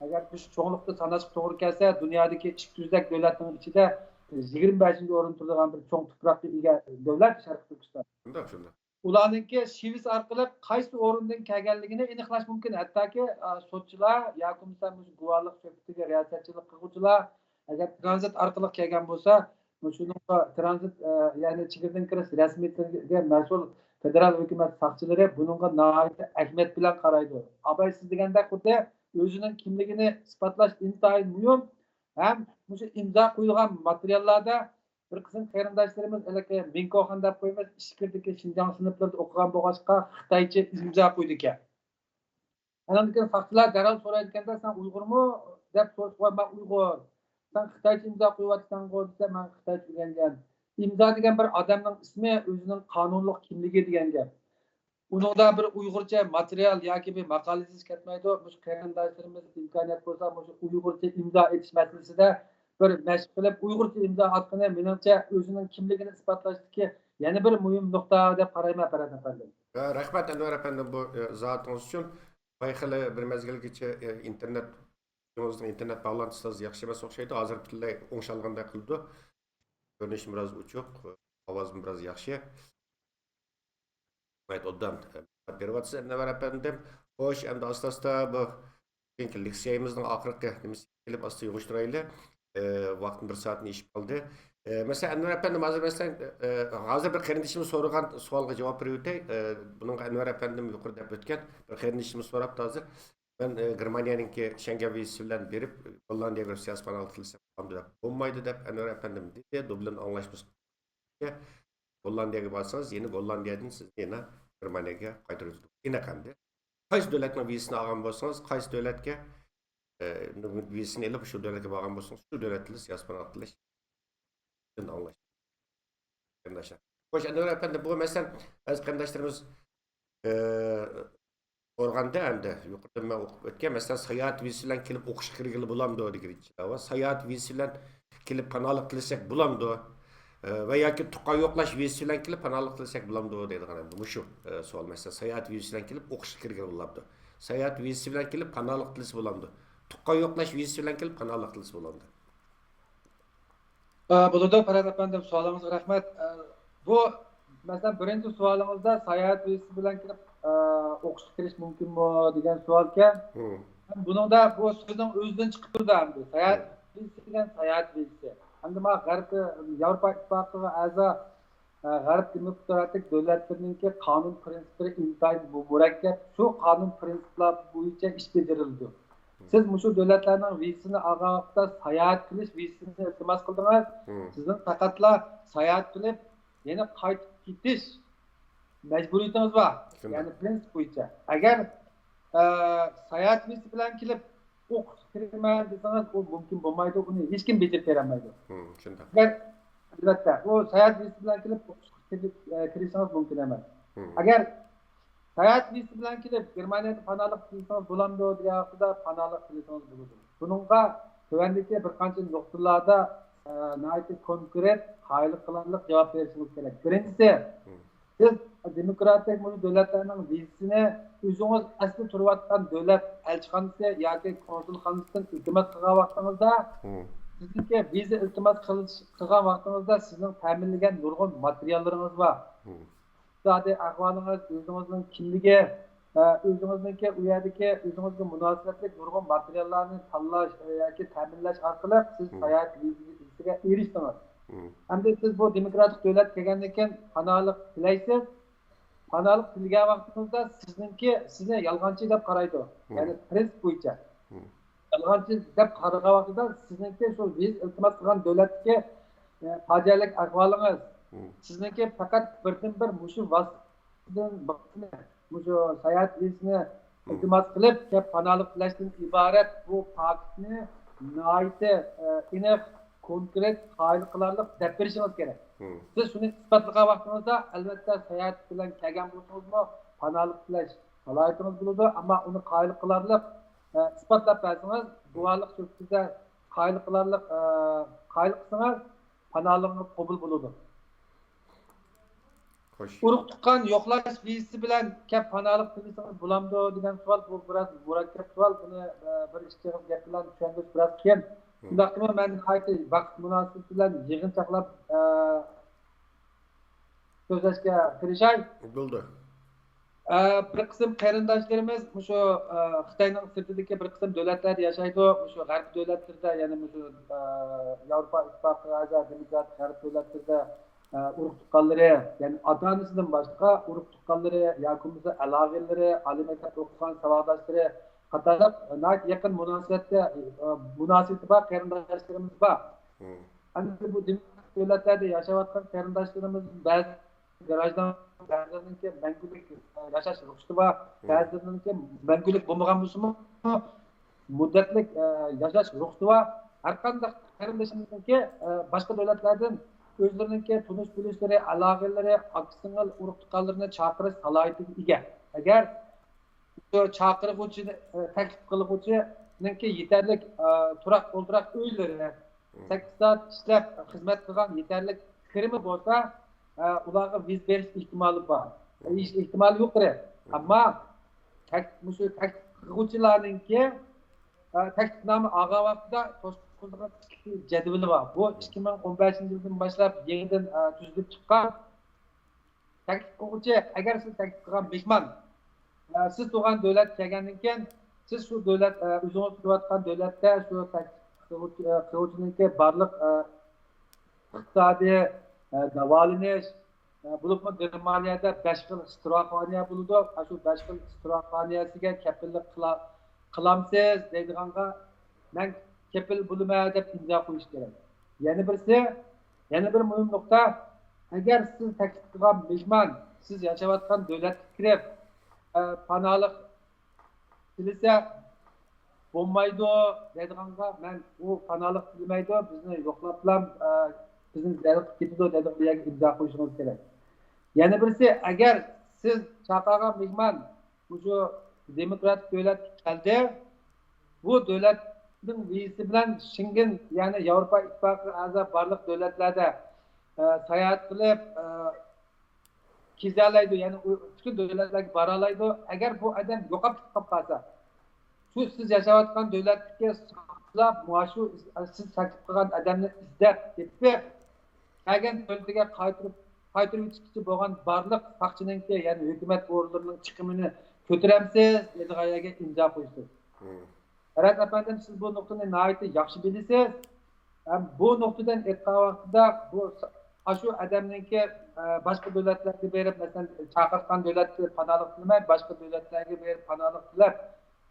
Agar biz cho'nglikda sanashib to'g'ri kelsa, dunyodagi 200 dak davlatning ichida 25-o'rin turadigan bir cho'ng tuproqqa ega davlat Sharq Turkiston. Shunda. Ularninki Shvis orqali qaysi o'rindan kelganligini aniqlash mumkin. Hattoki sudchilar yoki guvohlik sifatida riyosatchilik qiluvchilar agar tranzit orqali kelgan bo'lsa, shuning tranzit ya'ni chegaradan kirish rasmiyatiga mas'ul federal hukumat soqchilari buningga nihoyat ahamiyat bilan qaraydi. Abay siz deganda xuddi o'zining kimligini isbotlash intayin muhim. Ham shu imzo qo'yilgan materiallarda bir qism qarindoshlarimiz Minkoxon deb qo'yamiz, Ishkirdagi Xinjiang sinflarida o'qigan bo'lg'achqa Xitoycha imzo qo'ydi ekan. Andan keyin soqchilar darhol so'rayotganda sen Uyg'urmi deb so'rashga men Uyg'ur. Sen Xitoycha imzo qo'yyapsan-ku desa men Xitoycha degan. Imzo degan bir odamning ismi, o'zining qonunliq kimligi degan gap. Uningda bir Uyg'urcha material yoki bir maqolasiz ketmaydi. Shu qarindoshlarimiz imkoniyat bo'lsa, shu Uyg'urcha imzo etish masalasida bir mashq qilib Uyg'urcha imzo atqani menimcha o'zining kimligini isbotlashdagi yana bir muhim nuqta deb qarayman Farhod apandim. Rahmat Anvar apandim bu izohatingiz uchun. Bayxili bir mezgilgacha internet bağlantısınız yaxshi emas o'xshaydi. Hozir butunlay o'ngshalganday qildi. Ko'rinishim biroz uchuq, ovozim biroz yaxshi. Mayt odam beryapsiz Anvar apandim. Xo'sh, endi asta-asta bu chunki litseyimizning oxirgi nimasi kelib asta yig'ishtiraylik. Vaqtim 1 soatni ishib qoldi. Mesela Anvar apandim hozir bir qarindishimiz so'ragan savolga javob berib o'tay. Buning Anvar apandim yuqorida deb o'tgan bir qarindishimiz so'rabdi hozir. Ben Germaniyaningki Schengen vizasi bilan berib, Gollandiyaga siyosiy panohlik qilsam bo'lmaydi deb Anvar apandim dedi. Dublin anglashmiz. Gollandiyaga borsangiz, yeni Gollandiyadan sizni yana Germaniyaga qaytaradi. Yana qanday? Qaysi davlatning vizasini olgan bo'lsangiz, qaysi davlatga vizasini olib shu davlatga borgan bo'lsangiz, shu davlatda siyosiy panohlik qilish anlash. Qarindoshlar. Xo'sh, Anvar apandim bu masalan az qarindoshlarimiz Organda endi yuqorida men o'qib o'tgan masalan sayohat vizasi bilan kelib o'qish kirgili bo'lamdi degan. Sayohat vizasi bilan kelib panohlik qilsak bo'lamdi va yoki tuqqan yo'qlash vizasi bilan kelib panohlik qilsak bo'lamdi deydigan endi shu savol masalan sayohat vizasi bilan kelib o'qish kirgili bo'lamdi. Sayohat vizasi bilan kelib panohlik qilish bo'lamdi. Tuqqan yo'qlash vizasi bilan kelib panohlik qilish bo'lamdi. Bo'ladi Farhod apandim, savolingizga rahmat. Bu masalan birinchi savolingizda sayohat vizasi bilan kelib o'qishga kirish mumkinmi degan savolga buningda bu so'zning o'zidan chiqib turdi endi sayohat vizasi degan sayohat vizasi endi men g'arb Yevropa ittifoqiga a'zo g'arb demokratik davlatlarningki qonun prinsiplari intayin murakkab shu qonun prinsiplari bo'yicha ish bajarildi. Siz shu davlatlarning vizasini olgan vaqtda sayohat qilish vizasini iltimos qildingiz. Sizning faqatla sayohat qilib yana qaytib ketish mecburiyetimiz var. Yani prensip boyunca. Eğer sayahat vizası bilen kelip o'qish kiraman desangiz, u mumkin bo'lmaydi, uni hech kim bejarib bera olmaydi. Shunday. Agar albatta, u sayohat vizasi bilan kelib kirsangiz mumkin emas. Agar sayohat vizasi bilan kelib Germaniyada panohlik qilsangiz bo'lamdi degan vaqtida panohlik qilsangiz bo'ladi. Buningga tuvandagi bir qancha nuqtalarda konkret qoyil qilinlik javob berishingiz kerak. Birinchisi, siz demokratik davlatlarning vizasini o'zingiz asli turayotgan davlat elchixonasi yoki konsulxonasidan iltimos qilgan vaqtingizda sizniki viza iltimos qilgan vaqtingizda sizning ta'minlagan nurg'un materiallaringiz bor. Iqtisodiy ahvolingiz, o'zingizning kimligi, o'zingizniki u yerdagi o'zingizga munosabatli nurg'un materiallarni tanlash yoki ta'minlash orqali siz sayohat vizasiga erishdingiz. Hamda siz bu demokratik davlat kelgandan keyin panohlik tilaysiz. Panohlik tilgan vaqtingizda sizni yolg'onchi deb qaraydi. Ya'ni prinsip bo'yicha. Yolg'onchi deb qaragan vaqtida sizniki shu viza iltimos qilgan davlatga fojialik ahvolingiz, sizniki faqat birdan-bir mushu vaqtdan mushu sayohat vizasini iltimos qilib, panohlik tilashdan iborat bu faktni nihoyatda aniq konkret qoyil qilarlik deb berishingiz kerak. Siz shuni isbotlagan vaqtingizda albatta sayohat bilan kelgan bo'lsangizmi panohlik tilash salohiyatingiz bo'ladi, ammo uni qoyil qilarlik isbotlab bersangiz, guvohlik so'zida qoyil qilarlik qoyil qilsangiz panohligingiz qabul bo'ladi. Urug' tuqqan yo'qlash vizasi bilan kelib panohlik tilasangiz bo'lamdi degan savol bu biroz murakkab savol. Buni bir ikki gap bilan tushuntirish biroz qiyin. Shundaqmi men vaqt munosabati bilan yig'inchoqlab so'zlashga kirishay. Bo'ldi. Bir qism qarindoshlarimiz shu Xitoyning sirtidagi bir qism davlatlarda yashaydi. Shu g'arb davlatlarida, ya'ni shu Yevropa Ittifoqi a'zo demokratik g'arb davlatlarida urug' tuqqanlari, ya'ni ota-onasidan boshqa urug' tuqqanlari yoki bo'lmasa aloqalari, oliy maktab o'qigan savodoshlari qatorliq yaqin munosabati bor qarindoshlarimiz bor. Endi bu davlatlarda yashayotgan qarindoshlarimiz ba'zi garajdan ba'zilarininki mangulik yashash ruxsati bor, ba'zilarininki mangulik bo'lmagan bo'lsa-mu muddatlik yashash ruxsati bor. Har qanday qarindoshlarimizki boshqa davlatlardan o'zlarininki tunish bilishlari, aloqalari, aqsingil urug' tuqqanlarini chaqirish salohiyatiga ega. Agar chaqiruvchini taklif qiluvchininki yetarlik turaq o'ldiraq uylari 8 soat ishlab xizmat qilgan yetarlik kirimi bo'lsa, ularga viz berish ehtimoli bor. Ehtimoli yo'qdir. Ammo taklif qiluvchilarninki taklifnoma olgan vaqtida to'sqinlik jadvali bor. Bu 2015-yildan boshlab yangidan tuzilib chiqqan. Taklif qiluvchi agar siz taklif qilgan mehmon siz tug'an davlat kelgandan keyin siz shu davlat o'zingiz turayotgan davlatda shu qiluvchininki barliq iqtisodiy davolanish bo'libmi Germaniyada 5 xil istiroxona bo'ladi. Shu 5 xil istiroxonasiga kepillik qilamsiz deydiganga men kepil bo'lma deb imzo qo'yish kerak. Yana bir muhim nuqta, agar siz taklif qilgan mehmon siz yashayotgan davlatga kirib panohlik tilasa bo'lmaydi deydiganga men u panohlik tilmaydi, bizni yo'qlab bilan bizni zarb ketadi deydigan imzo qo'yishingiz kerak. Yana birisi, agar siz chaqirgan mehmon shu demokratik davlatga keldi, bu davlatning vizasi bilan Schengen, ya'ni Yevropa Ittifoqi a'zo barliq davlatlarda sayohat qilib kezalaydi, ya'ni butun davlatlarga bora oladi. Agar bu odam yo'qolib ketib qolsa, shu siz yashayotgan davlatga so'zlab, shu siz taklif qilgan odamni izlab ketib, kelgan davlatiga qaytirib o'tishchi bo'lgan barliq soqchininki, ya'ni hukumat organlarining chiqimini ko'taramsiz deydiganiga imzo qo'ysiz. Arat apandim, siz bu nuqtani nihoyatda yaxshi bilasiz. Bu nuqtadan aytgan vaqtida bu shu odamninki boshqa davlatlarga berib, masalan, chaqirgan davlatga panohlik tilmay, boshqa davlatlarga berib panohlik tilab,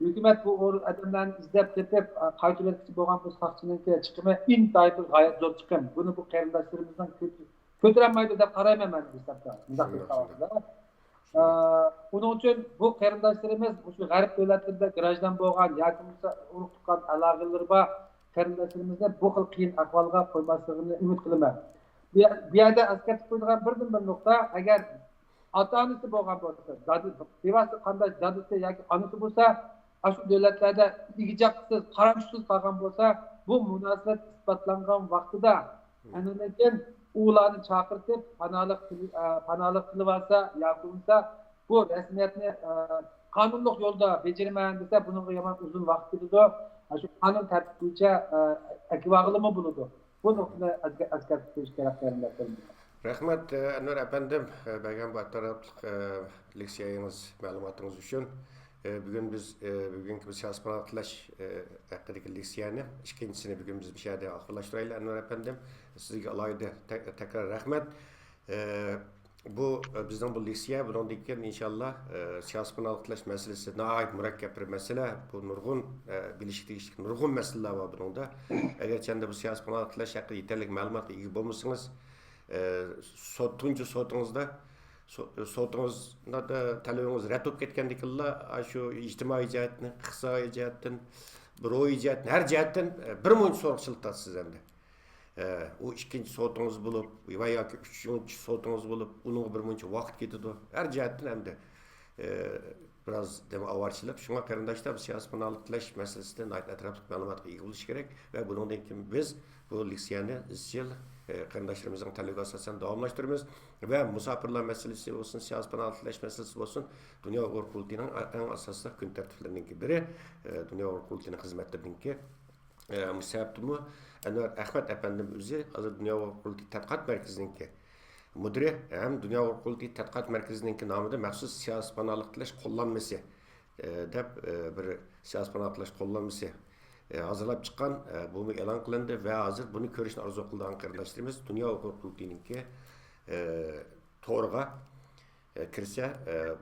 hukumat bu odamlarni izlab ketib, qaytirmoqchi bo'lgan bu soqchininki chiqimi intoyib g'oyat zo'r chiqim. Buni bu qarindoshlarimizdan ko'tarolmaydi deb qarayman men bu hisobda. Onun için bu qarindoshlarimiz shu g'arb davlatlarida grajdan bo'lgan yoki urug' tuqqan aloqalar bor qarindoshlarimizni bu xil qiyin ahvolga qo'ymasligini umid qilaman. Bu yerda eslatib qo'yadigan birdan bir nuqta, agar ota-onasi bo'lgan bo'lsa, bevosita qanday dadasi yoki onasi bo'lsa, shu davlatlarda igijoqsiz, qaramsiz qolgan bo'lsa, bu munosabat isbotlangan vaqtida aniqlagan ularni chaqirtib panolik qilib olsa yoki bo'lmasa bu rasmiyatni qonunliq yo'lda bajaraman desa bunga yomon uzun vaqt ketadi. Shu qonun tartibi bo'yicha ekvivalenti bo'ladi. Bu nuqtani eslatib qo'yish kerak deb Rahmat Anvar efendim, bergan bu taraflıq leksiyanız, məlumatınız üçün. Bugün biz bugünkü siyasi panahtlaş hakkındaki leksiyani, ikincisini bugün biz bir şeyde akıllaştırayla Anvar efendim. Sizge alayda tekrar rahmet. Bu bizden bu leksiya, bundan dikken inşallah siyasi panahtlaş meselesi nahayet mürekkep bir mesele. Bu nurgun bilişik değişik nurgun meseleler var bunun da. Eğer çende bu siyasi panahtlaş hakkında yeterlik malumatla ilgili bulmuşsunuz, sotunuzda da talabınız rədd olub ketkendikilə şu ictimai cəhətdən, iqtisadi cəhətdən, ruhi cəhətdən, hər cəhətdən bir munç sorğuçılıq da sizəndə. O ikinci sotunuz bulub, və ya ki üçüncü sotunuz bulub, onun bir munç vaxt getidi. Hər cəhətdən həm də biraz demə avarçılıq. Şuna qarindaşlar bu siyasi panahtlaş məsələsində ətraflıq məlumatla iyi buluş gerek və bundan kimi biz bu leksiyani izchil qarindoshlarımızın talebiga asosan davomlashtiramiz va musofirlar masalasi bo'lsin, siyosiy panohtlash masalasi bo'lsin, Dunyo Uyg'ur qurultiyining eng asosiy kun tartiblarining biri, Dunyo Uyg'ur qurultiyining xizmatlarininki musabtimi Anvar Ahmad efendim o'zi hozir Dunyo Uyg'ur qurultiyi tadqiqot markazininki mudiri ham Dunyo Uyg'ur qurultiyi tadqiqot markazininki nomida maxsus siyosiy panohtlash qo'llanmasi deb bir siyosiy panohtlash qo'llanmasi hazırlap çıkan bunu elan kılındı ve hazır bunu görüşün arzu kıldığı qarindoshlarimiz Dunyo Uyg'ur qurultiyininki to'rga kirse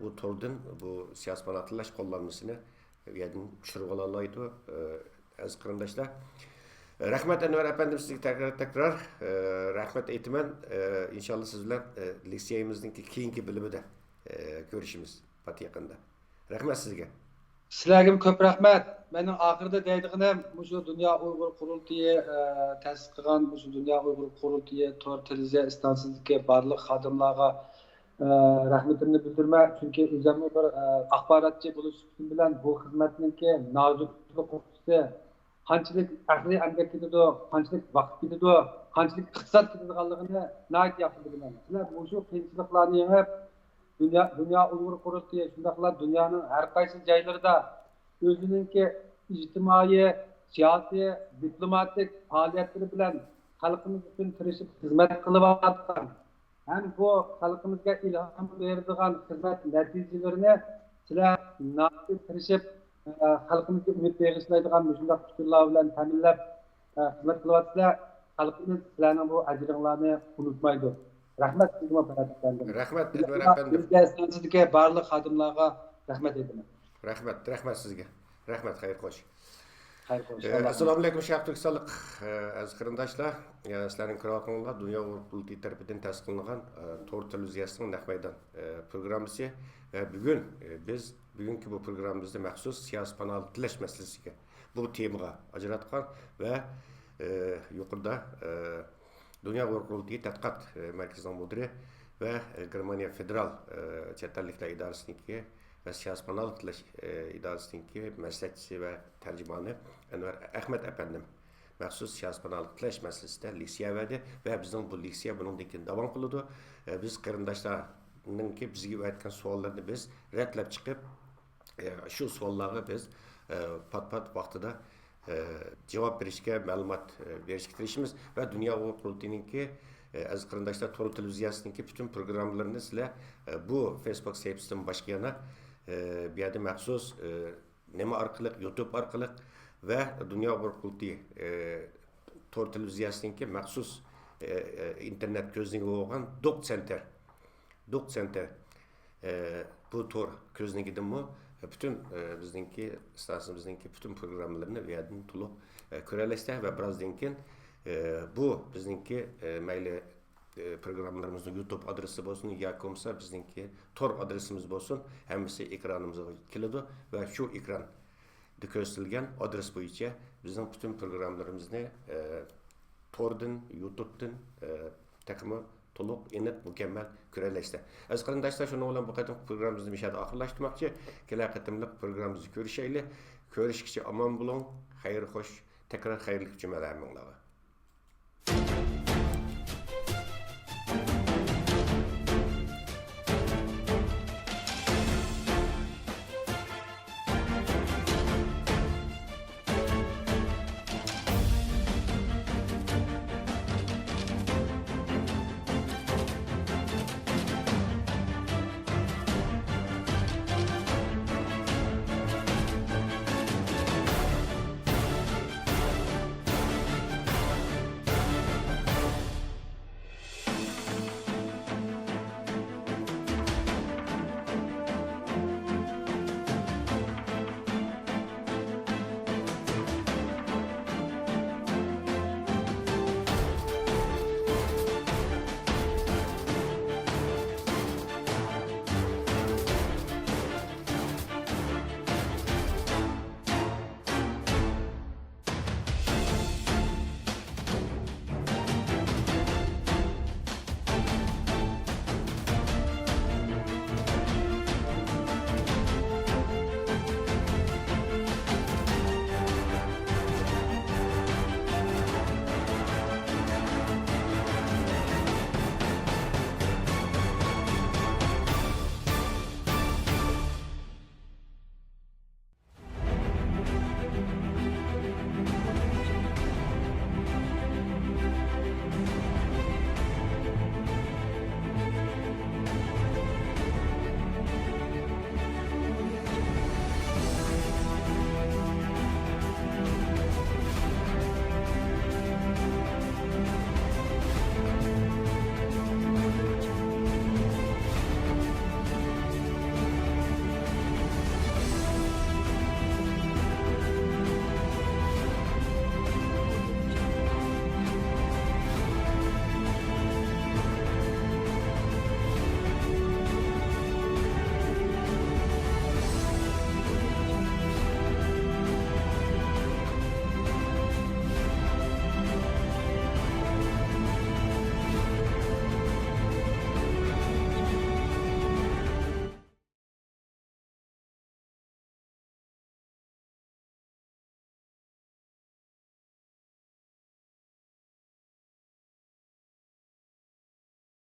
bu to'rdan bu siyasi panohtlash qo'llanmasini yerdan tushirib olaydi aziz qarindoshlar. Rahmat Anvar efendim, sizga tekrar rahmat aytaman. İnşallah siz bilan leksiyamizning keyingi bilimida görüşimiz pat yaqinda. Rahmat sizga. Sizlarga ko'p rahmat. Mening oxirida deydiganim shu Dunyo Uyg'ur qurultiyi ta'sis qilgan shu Dunyo Uyg'ur qurultiyi to'r televiziya stansiyasidagi barliq xodimlarga rahmatimni bildirman. Chunki o'zimni bir axborotchi bo'lish bilan bu xizmatniki nozuklik huquqi qanchalik aqliy emgak ketadi, qanchalik vaqt ketadi, qanchalik iqtisod ketadiganligini nayt yaxshi bilaman. Sizlar shu qiyinchiliklarni yengib Dunyo Uyg'ur qurultiyi shundaqla dunyoning har qaysi joylarida o'zininki ijtimoiy, siyosiy, diplomatik faoliyatlari bilan xalqimiz uchun tirishib xizmat qilyapti. Ham bu xalqimizga ilhom beradigan xizmat natijalarini sizlar naqd tirishib xalqimizga umid bag'ishlaydigan shunday fikrlar bilan ta'minlab xizmat qilyapsizlar. Xalqimiz sizlarning bu ajringlarni unutmaydi. Rahmat sizga muhabbatlandim. Rahmat Anvar efendim. Bizga istansizga barliq xodimlarga rahmat aytaman. Rahmat sizga. Rahmat, xayr xo'sh. Xayr xo'sh. Assalomu alaykum Sharq Turkistonlik aziz qarindoshlar. Sizlarning ko'rayotganinglar Dunyo Uyg'ur qurultiyi tarafidan tasdiqlangan to'rt televiziyasining naq maydon programmasi. Bugun biz bugungi bu programmamizda maxsus siyosiy panohtlash masalasiga bu temaga ajratgan va yuqorida Dunyo Uyg'ur qurultiyi tadqiqot markazining mudiri va Germaniya federal chet elliklar idorasininki ve siyasi panohtlash idorasininki maslahatchisi va tarjimoni Anvar Ahmad efendim maxsus siyasi panohtlash masalasida leksiya berdi va bizning bu leksiya bundan keyin davom qiladi. Biz qarindoshlarningki bizga aytgan savollarni biz ratlab chiqib shu savollarga biz pat vaqtida cevap berishga, ma'lumot berishga tirishimiz va Dunyo Uyg'ur qurultiyininki aziz qarindoshlar to'rt televiziyasininki butun programmalarini sizlar bu Facebook sahifasidan boshqa yana bu yerda maxsus nima orqali YouTube orqali va Dunyo Uyg'ur qurultiyi to'rt televiziyasininki maxsus internet ko'zligi bo'lgan Doc Center bu to'rt ko'zligidimi bütün bizdeki stansiyamizdeki bütün programlarını bu yerdan to'liq ko'rasizlar va birozdan keyin bu bizniki mayli programmalarımızın YouTube adresi olsun, ya komsa bizimki tor adresimiz olsun, hemisi ekranımıza kilidi ve şu ekran ko'rsatilgan adres bo'yicha bizning butun programmalarimizni Tor'dan, YouTube'dan takımı to'liq, aniq, mukammal ko'ralashdi. Aziz qarindoshlar, shuni bilan bu qatim programmamizni mishada oxirlashtirmoqchi. Kelar qatimliq programmamizni ko'rishaylik. Ko'rishgacha omon bo'ling. Xayr, xo'sh. Tekrar xayrli jumalar minglar.